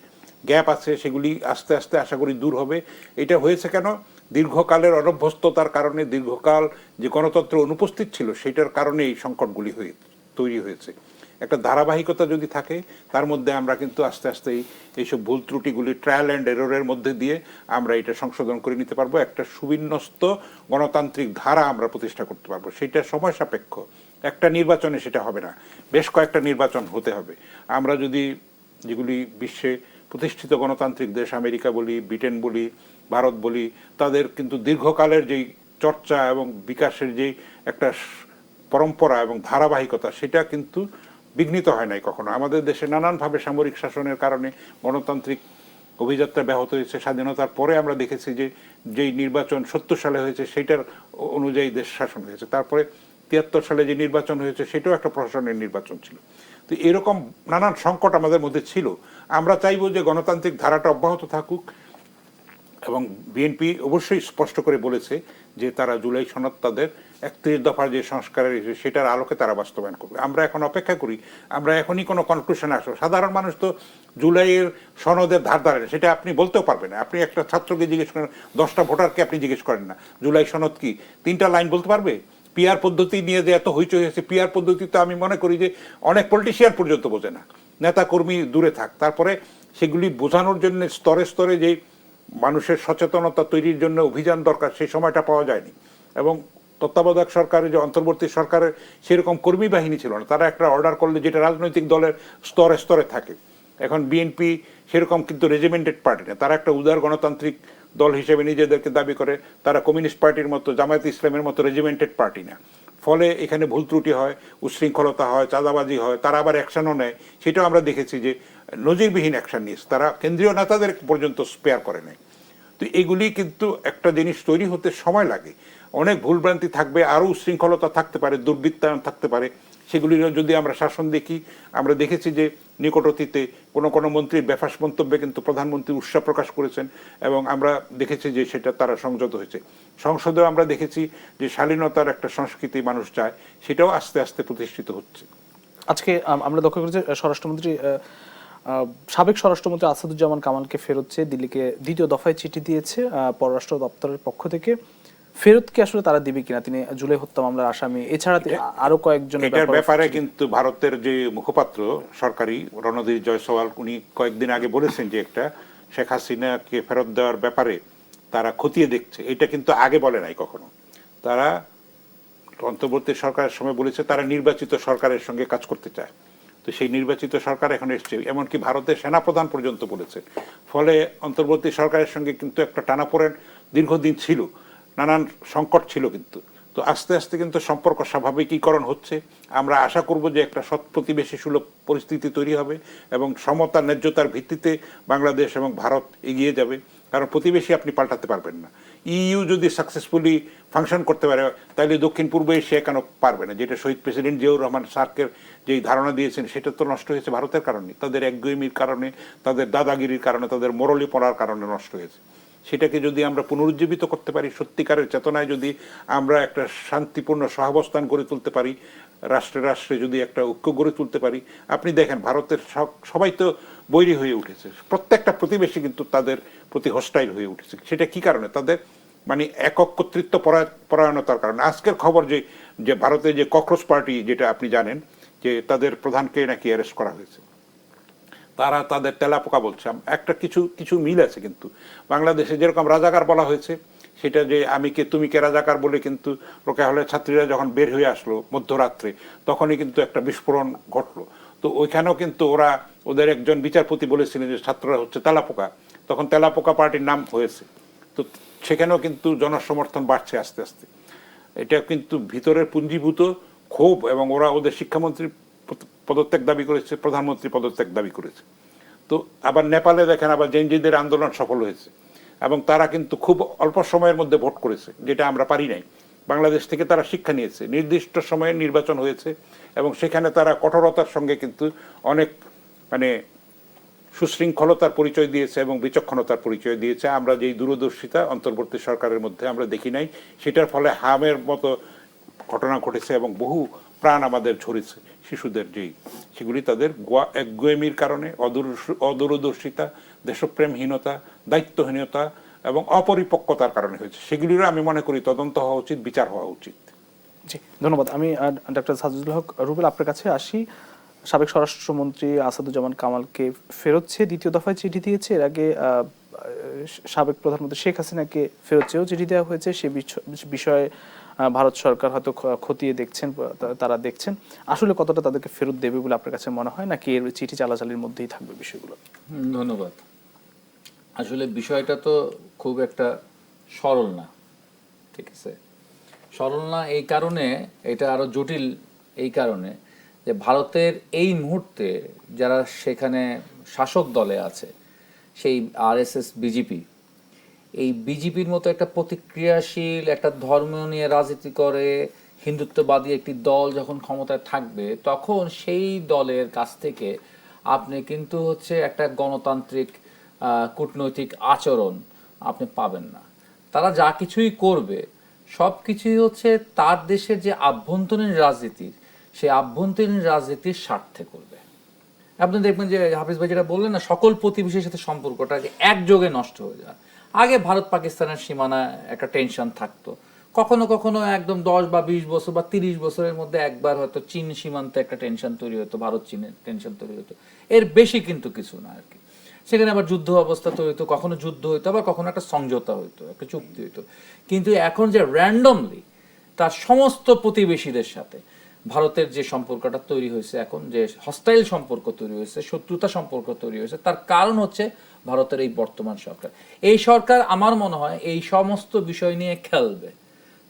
গ্যাপ আছে, সেগুলি আস্তে আস্তে আশা করি দূর হবে। এটা হয়েছে কেন? দীর্ঘকালের অনভ্যস্ততার কারণে, দীর্ঘকাল যে গণতন্ত্র অনুপস্থিত ছিল সেটার কারণে এই সংকটগুলি তৈরি হয়েছে। একটা ধারাবাহিকতা যদি থাকে, তার মধ্যে আমরা কিন্তু আস্তে আস্তে এইসব ভুল ত্রুটিগুলি ট্রায়াল অ্যান্ড এররের মধ্যে দিয়ে আমরা এটা সংশোধন করে নিতে পারবো, একটা সুবিন্যস্ত গণতান্ত্রিক ধারা আমরা প্রতিষ্ঠা করতে পারবো। সেটা সময় সাপেক্ষ, একটা নির্বাচনে সেটা হবে না, বেশ কয়েকটা নির্বাচন হতে হবে। আমরা যদি যেগুলি বিশ্বে প্রতিষ্ঠিত গণতান্ত্রিক দেশ, আমেরিকা বলি, ব্রিটেন বলি, ভারত বলি, তাদের কিন্তু দীর্ঘকালের যেই চর্চা এবং বিকাশের যেই একটা পরম্পরা এবং ধারাবাহিকতা, সেটা কিন্তু বিঘ্নিত হয় নাই কখনো। আমাদের দেশে নানানভাবে সামরিক শাসনের কারণে গণতান্ত্রিক অভিযাত্রা ব্যাহত হয়েছে। স্বাধীনতার পরে আমরা দেখেছি যে যেই নির্বাচন 70 সালে হয়েছে সেটার অনুযায়ী দেশ শাসন হয়েছে। তারপরে 73 সালে যে নির্বাচন হয়েছে সেটাও একটা প্রশাসনের নির্বাচন ছিল। তো এরকম নানান সংকট আমাদের মধ্যে ছিল। আমরা চাইবো যে গণতান্ত্রিক ধারাটা অব্যাহত থাকুক, এবং বিএনপি অবশ্যই স্পষ্ট করে বলেছে যে তারা জুলাই সনদ তাদের 31 দফার যে সংস্কারের সেটার আলোকে তারা বাস্তবায়ন করবে। আমরা এখন অপেক্ষা করি, আমরা এখনই কোনো কনক্লুশনে আসবো। সাধারণ মানুষ তো জুলাইয়ের সনদের ধার ধারে না, সেটা আপনি বলতেও পারবেন না। আপনি একটা ছাত্রকে জিজ্ঞেস করেন, 10টা ভোটারকে আপনি জিজ্ঞেস করেন না জুলাই সনদ কি, 3টা লাইন বলতে পারবে? পিআর পদ্ধতি নিয়ে যে এত হইচই হয়েছে, পিআর পদ্ধতি তো আমি মনে করি যে অনেক পলিটিশিয়ান পর্যন্ত বোঝে না, নেতা কর্মী দূরে থাক। তারপরে সেগুলি বোঝানোর জন্য স্তরে স্তরে যে মানুষের সচেতনতা তৈরির জন্য অভিযান দরকার, সেই সময়টা পাওয়া যায়নি। এবং তত্ত্বাবধায়ক সরকারের যে অন্তর্বর্তী সরকারের সেরকম কর্মী বাহিনী ছিল না, তারা একটা অর্ডার করলে যেটা রাজনৈতিক দলের স্তরে স্তরে থাকে। এখন বিএনপি সেরকম কিন্তু রেজিমেন্টেড পার্টি না, তারা একটা উদার গণতান্ত্রিক দল হিসেবে নিজেদেরকে দাবি করে। তারা কমিউনিস্ট পার্টির মতো, জামায়াত ইসলামের মতো রেজিমেন্টেড পার্টি না। ফলে এখানে ভুল ত্রুটি হয়, উচ্ছৃঙ্খলতা হয়, চাঁদাবাজি হয়, তারা আবার অ্যাকশনও নেয়। সেটাও আমরা দেখেছি যে নজিরবিহীন অ্যাকশন নিয়েছে, তারা কেন্দ্রীয় নেতাদের পর্যন্ত স্পেয়ার করে নেয়। তো এগুলি কিন্তু একটা জিনিস তৈরি হতে সময় লাগে, অনেক ভুলভ্রান্তি থাকবে, আরও উচ্ছৃঙ্খলতা থাকতে পারে, দুর্বৃত্তায়ন থাকতে পারে। সেগুলিরও যদি আমরা শাসন দেখি, আমরা দেখেছি যে নিকট অতীতে কোনো মন্ত্রীর বেফাস মন্তব্যে কিন্তু প্রধানমন্ত্রী উৎসাহ প্রকাশ করেছেন, এবং আমরা দেখেছি যে সেটা তারা সংযত হয়েছে। সংসদেও আমরা দেখেছি যে শালীনতার একটা সংস্কৃতি মানুষ চায়, সেটাও আস্তে আস্তে প্রতিষ্ঠিত হচ্ছে। আজকে আমরা লক্ষ্য করেছি স্বরাষ্ট্রমন্ত্রী, সাবেক স্বরাষ্ট্রমন্ত্রী আসাদুজ্জামান কামালকে ফেরত চেয়ে দিল্লিকে 2য় দফায় চিঠি দিয়েছে পররাষ্ট্র দপ্তরের পক্ষ থেকে। ফেরত কি আসলে তারা দিবে কিনা? তিনি জুলাই হত্যা মামলার আসামি, এছাড়া আরো কয়েকজনের ব্যাপারে কিন্তু ভারতের যে মুখপাত্র সরকারি রণধীর জয়সওয়াল, উনি কয়েকদিন আগে বলেছেন যে একটা শেখ হাসিনাকে ফেরত দেওয়ার ব্যাপারে তারা খতিয়ে দেখছে। এটা কিন্তু আগে বলে নাই কখনো। তারা অন্তর্বর্তী সরকারের সময় বলেছে তারা নির্বাচিত সরকারের সঙ্গে কাজ করতে চায়। তো সেই নির্বাচিত সরকার এখন এসছে, এমনকি ভারতের সেনাপ্রধান পর্যন্ত বলেছে। ফলে অন্তর্বর্তী সরকারের সঙ্গে কিন্তু একটা টানাপোড়েন দীর্ঘদিন ছিল, নানান সংকট ছিল। কিন্তু তো আস্তে আস্তে কিন্তু সম্পর্ক স্বাভাবিকীকরণ হচ্ছে। আমরা আশা করব যে একটা সৎ প্রতিবেশী সুলভ পরিস্থিতি তৈরি হবে, এবং সমতা ন্যায্যতার ভিত্তিতে বাংলাদেশ এবং ভারত এগিয়ে যাবে। কারণ প্রতিবেশী আপনি পাল্টাতে পারবেন না, ইইউ যদি সাকসেসফুলি ফাংশন করতে পারে তাহলে দক্ষিণ পূর্ব এশিয়া কেন পারবে না? যেটা শহীদ প্রেসিডেন্ট জিয়াউর রহমান সার্কের যেই ধারণা দিয়েছেন সেটা তো নষ্ট হয়েছে ভারতের কারণে, তাদের একগুঁয়েমির কারণে, তাদের দাদাগিরির কারণে, তাদের মরলি পড়ার কারণে নষ্ট হয়েছে। সেটাকে যদি আমরা পুনরুজ্জীবিত করতে পারি, সত্যিকারের চেতনায় যদি আমরা একটা শান্তিপূর্ণ সহাবস্থান গড়ে তুলতে পারি, রাষ্ট্রে রাষ্ট্রে যদি একটা ঐক্য গড়ে তুলতে পারি, আপনি দেখেন ভারতের সবাই তো বৈরী হয়ে উঠেছে, প্রত্যেকটা প্রতিবেশী কিন্তু তাদের প্রতি হস্টাইল হয়ে উঠেছে। সেটা কি কারণে? তাদের মানে একক কর্তৃত্ব পরায়ণতার কারণে। আজকের খবর যে ভারতে যে ককরোচ পার্টি, যেটা আপনি জানেন যে তাদের প্রধানকে নাকি অ্যারেস্ট করা হয়েছে, তারা তাদের তেলাপোকা বলছে। একটা কিছু মিল আছে কিন্তু বাংলাদেশে যেরকম রাজাকার বলা হয়েছে, সেটা যে আমি কে তুমি কে রাজাকার বলে কিন্তু রোকেয়া হলের ছাত্রীরা যখন বের হয়ে আসলো মধ্যরাত্রে, তখনই কিন্তু একটা বিস্ফোরণ ঘটলো। তো ওইখানেও কিন্তু ওদের একজন বিচারপতি বলেছিলেন যে ছাত্ররা হচ্ছে তেলাপোকা, তখন তেলাপোকা পার্টির নাম হয়েছে। তো সেখানেও কিন্তু জনসমর্থন বাড়ছে আস্তে আস্তে। এটা কিন্তু ভিতরের পুঞ্জীভূত ক্ষোভ, এবং ওদের শিক্ষামন্ত্রী পদত্যাগ দাবি করেছে, প্রধানমন্ত্রী পদত্যাগ দাবি করেছে। তো আবার নেপালে দেখেন আবার জেনজিদের আন্দোলন সফল হয়েছে, এবং তারা কিন্তু খুব অল্প সময়ের মধ্যে ভোট করেছে, যেটা আমরা পারি নাই। বাংলাদেশ থেকে তারা শিক্ষা নিয়েছে, নির্দিষ্ট সময়ে নির্বাচন হয়েছে, এবং সেখানে তারা কঠোরতার সঙ্গে কিন্তু অনেক মানে সুশৃঙ্খলতার পরিচয় দিয়েছে এবং বিচক্ষণতার পরিচয় দিয়েছে। আমরা যেই দূরদর্শিতা অন্তর্বর্তী সরকারের মধ্যে আমরা দেখি নাই, সেটার ফলে হামের মতো ঘটনা ঘটেছে এবং বহু প্রাণ আমাদের ঝরেছে। শিশুদের সেগুলি তাদের একগুঁয়েমির কারণে, অদূরদর্শিতা, দেশপ্রেমহীনতা, দায়িত্বহীনতা এবং অপরিপক্কতার কারণে হয়েছে। সেগুলিরও আমি মনে করি তদন্ত হওয়া উচিত, বিচার হওয়া উচিত। জি, ধন্যবাদ। আমি ডক্টর সাজিদুল হক রুবেল আপনার কাছে আসি। সাবেক স্বরাষ্ট্রমন্ত্রী আসাদুজ্জামান কামালকে ফেরত চেয়ে দ্বিতীয় দফায় চিঠি দিয়েছে। এর আগে সাবেক প্রধানমন্ত্রী শেখ হাসিনাকে ফেরত চেয়েও চিঠি দেওয়া হয়েছে। সে বিষয়ে ভারত সরকার হয়তো খতিয়ে দেখছেন, তারা দেখছেন আসলে কতটা তাদেরকে ফেরত দেবে বলে আপনার কাছে মনে হয়, নাকি এর চিঠি চালাচালির মধ্যেই থাকবে বিষয়গুলো? ধন্যবাদ। আসলে বিষয়টা তো খুব একটা সরল না, ঠিক আছে? সরল না এই কারণে, এটা আরো জটিল এই কারণে যে ভারতের এই মুহূর্তে যারা সেখানে শাসক দলে আছে, সেই আরএসএস বিজেপি, এই বিজেপির মতো একটা প্রতিক্রিয়াশীল, একটা ধর্ম নিয়ে রাজনীতি করে হিন্দুত্ববাদী একটি দল যখন ক্ষমতায় থাকবে, তখন সেই দলের কাছ থেকে আপনি কিন্তু একটা গণতান্ত্রিক কূটনৈতিক আচরণ আপনি পাবেন না। তারা যা কিছুই করবে সব কিছুই তার দেশের যে আভ্যন্তরীণ রাজনীতির, সেই আভ্যন্তরীণ রাজনীতির স্বার্থে করবে। আপনি দেখবেন যে হাফিজ ভাই যেটা বললেন না, সকল প্রতিবেশীর সাথে সম্পর্কটা একযোগে নষ্ট হয়ে যায়। আগে ভারত পাকিস্তানের সীমানা একটা টেনশন থাকতো, কখনো কখনো একদম 10 বা 20 বছর বা 30 বছরের মধ্যে একবার হয়তো চীন সীমান্তে একটা টেনশন তৈরি হতো, ভারত চীনের টেনশন তৈরি হতো। এর বেশি কিন্তু কিছু না আর কি। সেখানে আবার যুদ্ধ অবস্থা তৈরি হতো, কখনো যুদ্ধ হইতো, আবার কখনো একটা সমঝোতা হইতো, একটা চুক্তি হইতো। কিন্তু এখন যে র্যান্ডমলি তার সমস্ত প্রতিবেশীদের সাথে ভারতের যে সম্পর্কটা তৈরি হয়েছে, এখন যে হস্টাইল সম্পর্ক তৈরি হয়েছে, শত্রুতা সম্পর্ক তৈরি হয়েছে, তার কারণ ভারতের এই বর্তমান সরকার। এই সরকার আমার মনে হয় এই সমস্ত বিষয় নিয়ে খেলবে,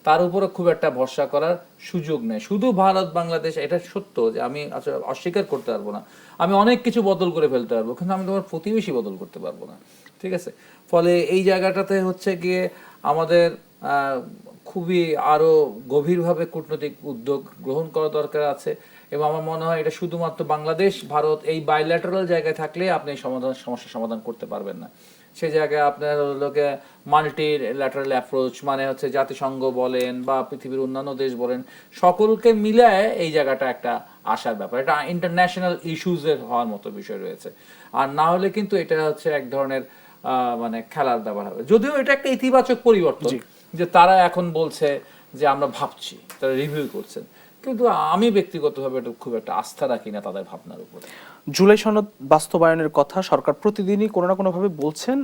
তার উপরে খুব একটা ভরসা করার সুযোগ নেই। শুধু ভারত বাংলাদেশ, এটা সত্য যে আমি অস্বীকার করতে পারবো না, আমি অনেক কিছু বদল করে ফেলতে পারবো, কিন্তু আমি তোমার প্রতিবেশী বদল করতে পারবো না, ঠিক আছে? ফলে এই জায়গাটাতে গিয়ে আমাদের খুবই আরো গভীরভাবে কূটনৈতিক উদ্যোগ গ্রহণ করা দরকার আছে। এবং আমার মনে হয় এটা শুধুমাত্র বাংলাদেশ ভারত এই বাইল্যাটারাল জায়গায় থাকলে আপনি এই সমস্যার সমাধান করতে পারবেন না। সেই জায়গায় আপনার মাল্টি ল্যাটারাল অ্যাপ্রোচ, মানে জাতিসংঘ বলেন বা পৃথিবীর অন্যান্য দেশ বলেন, সকলকে মিলায় এই জায়গাটা একটা আশার ব্যাপার। এটা ইন্টারন্যাশনাল ইস্যুজের হওয়ার মতো বিষয় রয়েছে। আর না হলে কিন্তু এটা এক ধরনের মানে খেলার ব্যাপার হবে। যদিও এটা একটা ইতিবাচক পরিবর্তন যে তারা এখন বলছে যে আমরা ভাবছি, তারা রিভিউ করছেন, কিন্তু আমি ব্যক্তিগতভাবে এটা খুব একটা আস্থা রাখি না তাদের ভাবনার উপরে। জুলাই সনদ বাস্তবায়নের কথা সরকার প্রতিদিনই কোনো না কোনোভাবে বলছেন।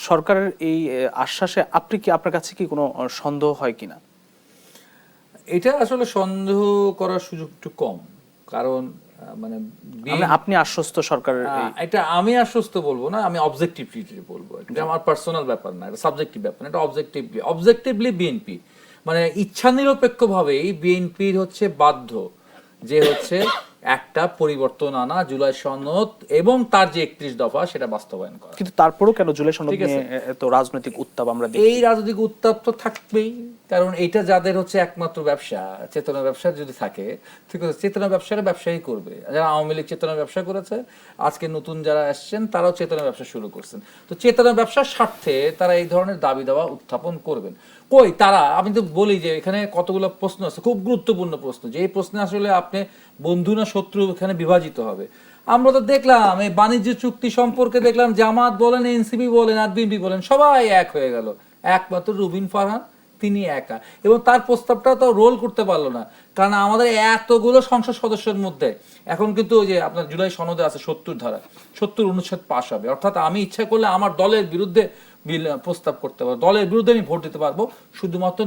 সরকারের এই আশ্বাসে আপনার কাছে কি কোনো সন্দেহ হয় কিনা? এটা আসলে সন্দেহ করার সুযোগ একটু কম, কারণ মানে আপনি আশ্বস্ত সরকারের? এটা আমি আশ্বস্ত বলবো না, আমি অবজেক্টিভলি বলবো। এটা আমার পার্সোনাল ব্যাপার না, এটা সাবজেক্টিভ ব্যাপার না, এটা অবজেক্টিভলি বিএনপি মানে ইচ্ছা নিরপেক্ষভাবেই বিএনপির বাধ্য যে একটা পরিবর্তন আনা, জুলাই সনদ এবং তার যে 31 দফা সেটা বাস্তবায়ন করা। কিন্তু তারপরেও কেন জুলাই সনদ ঠিক আছে। নিয়ে এত রাজনৈতিক উত্তাপ আমরা দেখি? এই রাজনৈতিক উত্তাপ তো থাকবেই, কারণ এটা যাদের হচ্ছে একমাত্র ব্যবসা, চেতনা ব্যবসা যদি থাকে, ঠিক আছে, চেতনা ব্যবসাটা ব্যবসায়ী করবে। যারা আওয়ামী লীগ চেতনা ব্যবসা করেছে, আজকে নতুন যারা আসছেন তারাও চেতনা ব্যবসা শুরু করছেন। তো চেতনা ব্যবসার স্বার্থে তারা এই ধরনের দাবি দাওয়া উত্থাপন করবেন। কই তারা, আমি তো বলি যে এখানে কতগুলো প্রশ্ন আছে, খুব গুরুত্বপূর্ণ প্রশ্ন, যে এই প্রশ্নে আসলে আপনি বন্ধু না শত্রু এখানে বিভাজিত হবে। আমরা তো দেখলাম এই বাণিজ্য চুক্তি সম্পর্কে দেখলাম জামাত বলেন, এনসিপি বলেন আর বিএনপি বলেন, সবাই এক হয়ে গেল, একমাত্র রুবিন ফারহান তিনি একা, এবং তার প্রস্তাবটা তো রোল করতে পারলো না। কারণ আমাদের এতগুলো সংসদ সদস্যের মধ্যে এখন কিন্তু ওই যে আপনার জুলাই সনদে আছে 70 ধারা, 70 অনুচ্ছেদ পাশ হবে, অর্থাৎ আমি ইচ্ছা করলে আমার দলের বিরুদ্ধে বিল প্রস্তাব করতে পারবো, দলের বিরুদ্ধে আমি ভোট দিতে পারবো, শুধুমাত্র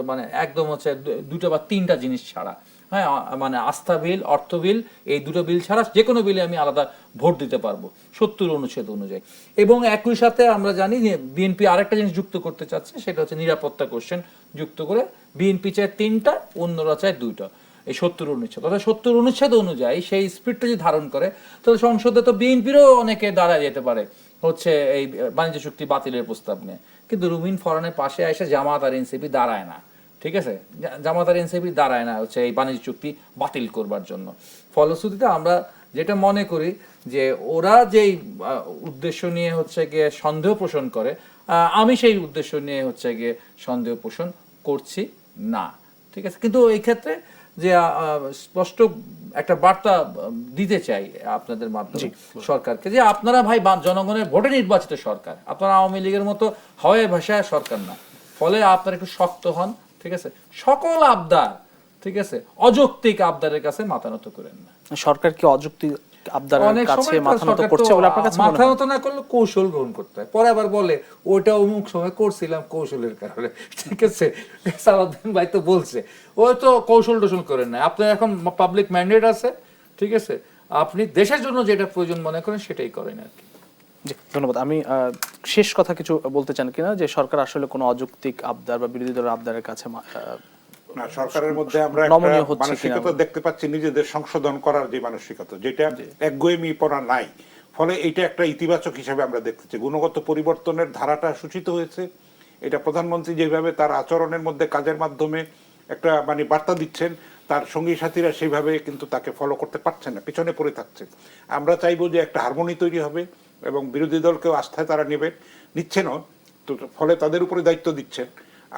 মানে একদম হচ্ছে দুটো বা তিনটা জিনিস ছাড়া। হ্যাঁ, মানে আস্থা বিল, অর্থ বিল, এই দুটো বিল ছাড়া যে কোনো বিলে আমি আলাদা ভোট দিতে পারবো 70 অনুচ্ছেদ অনুযায়ী। এবং একই সাথে আমরা জানি যে বিএনপি আরেকটা জিনিস যুক্ত করতে চাচ্ছে, সেটা হচ্ছে নিরাপত্তা কোশ্চেন যুক্ত করে। বিএনপি চায় 3টা, অন্যরা চায় 2টা, এই 70 অনুচ্ছেদ। অর্থাৎ 70 অনুচ্ছেদ অনুযায়ী সেই স্পিরিটটা যদি ধারণ করে, তাহলে সংসদে তো বিএনপিরও অনেকে দাঁড়ায় যেতে পারে হচ্ছে এই বাণিজ্য চুক্তি বাতিলের প্রস্তাব নিয়ে। কিন্তু রুমিন ফরানের পাশে এসে জামাত আর এনসিপি দাঁড়ায় না, ঠিক আছে, জামাত আর এনসিপি দাঁড়ায় না হচ্ছে এই বাণিজ্য চুক্তি বাতিল করবার জন্য। ফলশ্রুতিতে আমরা যেটা মনে করি যে ওরা যেই উদ্দেশ্য নিয়ে হচ্ছে গিয়ে সন্দেহ পোষণ করে, আমি সেই উদ্দেশ্য নিয়ে হচ্ছে গিয়ে সন্দেহ পোষণ করছি না, ঠিক আছে। কিন্তু এই ক্ষেত্রে যে স্পষ্ট একটা বার্তা দিতে চাই আপনাদের মাধ্যমে সরকারকে, যে আপনারা ভাই জনগণের ভোটে নির্বাচিত সরকার, আপনারা আওয়ামী লীগের মতো হাওয়ায় ভাষায় সরকার না। ফলে আপনারা একটু শক্ত হন, ঠিক আছে, সকল আবদার, ঠিক আছে, অযৌক্তিক আবদারের কাছে মাথা নত করেন না। সরকার কি অযৌক্তিক আবদারের অনেক কাছে সময় মাথা নত সরকার করছে তো বলে আপনার কাছে মনে মাথা হয়? নত না করলে কৌশল গ্রহণ করতে হয়, পরে আবার বলে ওইটা অমুক সময় করছিলাম কৌশলের কারণে, ঠিক আছে। সালাউদ্দিন ভাই তো বলছে ওই তো কৌশল টোশল করেন না, আপনার এখন পাবলিক ম্যান্ডেট আছে, ঠিক আছে, আপনি দেশের জন্য যেটা প্রয়োজন মনে করেন সেটাই করেন আর কি। জি, ধন্যবাদ। আমি শেষ কথা কিছু বলতে চান কিনা, যে সরকার আসলে কোনো অযৌক্তিক আবদার বা বিরোধী দলের আবদারের কাছে না, সরকারের মধ্যে আমরা নমনীয় একটা হচ্ছে কিনা? মানসিকতা দেখতে পাচ্ছি, নিজেদের সংশোধন করার যে মানসিকতা, যেটা একগুঁয়েমি পড়া নাই, ফলে এটা একটা ইতিবাচক হিসাবে আমরা দেখতেছি। গুণগত পরিবর্তনের ধারাটা সূচিত হয়েছে। এটা প্রধানমন্ত্রী যেভাবে তার আচরণের মধ্যে কাজের মাধ্যমে একটা মানে বার্তা দিচ্ছেন, তার সঙ্গী সাথীরা সেইভাবে কিন্তু তাকে ফলো করতে পারছেন না, পিছনে পড়ে থাকছে। আমরা চাইবো যে একটা হারমোনি তৈরি হবে এবং বিরোধী দলকেও আস্থায় তারা নিচ্ছেনও, তো ফলে তাদের উপরে দায়িত্ব দিচ্ছেন।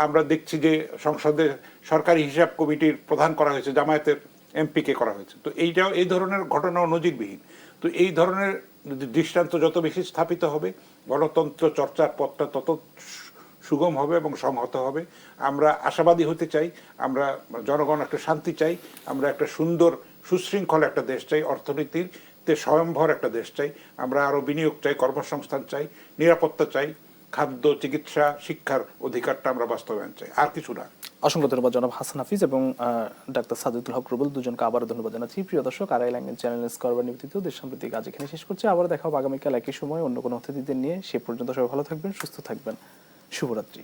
আমরা দেখছি যে সংসদে সরকারি হিসাব কমিটির প্রধান করা হয়েছে, জামায়াতের এমপিকে করা হয়েছে। তো এইটাও এই ধরনের ঘটনাও নজিরবিহীন। তো এই ধরনের দৃষ্টান্ত যত বেশি স্থাপিত হবে, গণতন্ত্র চর্চার পথটা তত সুগম হবে এবং সংহত হবে। আমরা আশাবাদী হতে চাই, আমরা জনগণ একটা শান্তি চাই, আমরা একটা সুন্দর সুশৃঙ্খল একটা দেশ চাই, অর্থনীতিতে স্বয়ংভর একটা দেশ চাই, আমরা আরও বিনিয়োগ চাই, কর্মসংস্থান চাই, নিরাপত্তা চাই, খাদ্য, চিকিৎসা, শিক্ষার অধিকারটা আমরা বাস্তবায়ন চাই, আর কিছু না। অসংখ্য ধন্যবাদ জনাব হাসান হাফিজ এবং ডাক্তার সাজিদুল হক রুবেল, দুজনকে আবারও ধন্যবাদ জানাচ্ছি। প্রিয় দর্শক, আরআই ল্যাঙ্গুয়েজ চ্যানেল স্কয়ার নিবেদিত দেশ সাম্প্রতিক আজ এখানে শেষ করছি। আবার দেখা হবে আগামীকাল একই সময় অন্য কোনো অতিথিদের নিয়ে। সে পর্যন্ত সবাই ভালো থাকবেন, সুস্থ থাকবেন। শুভরাত্রি।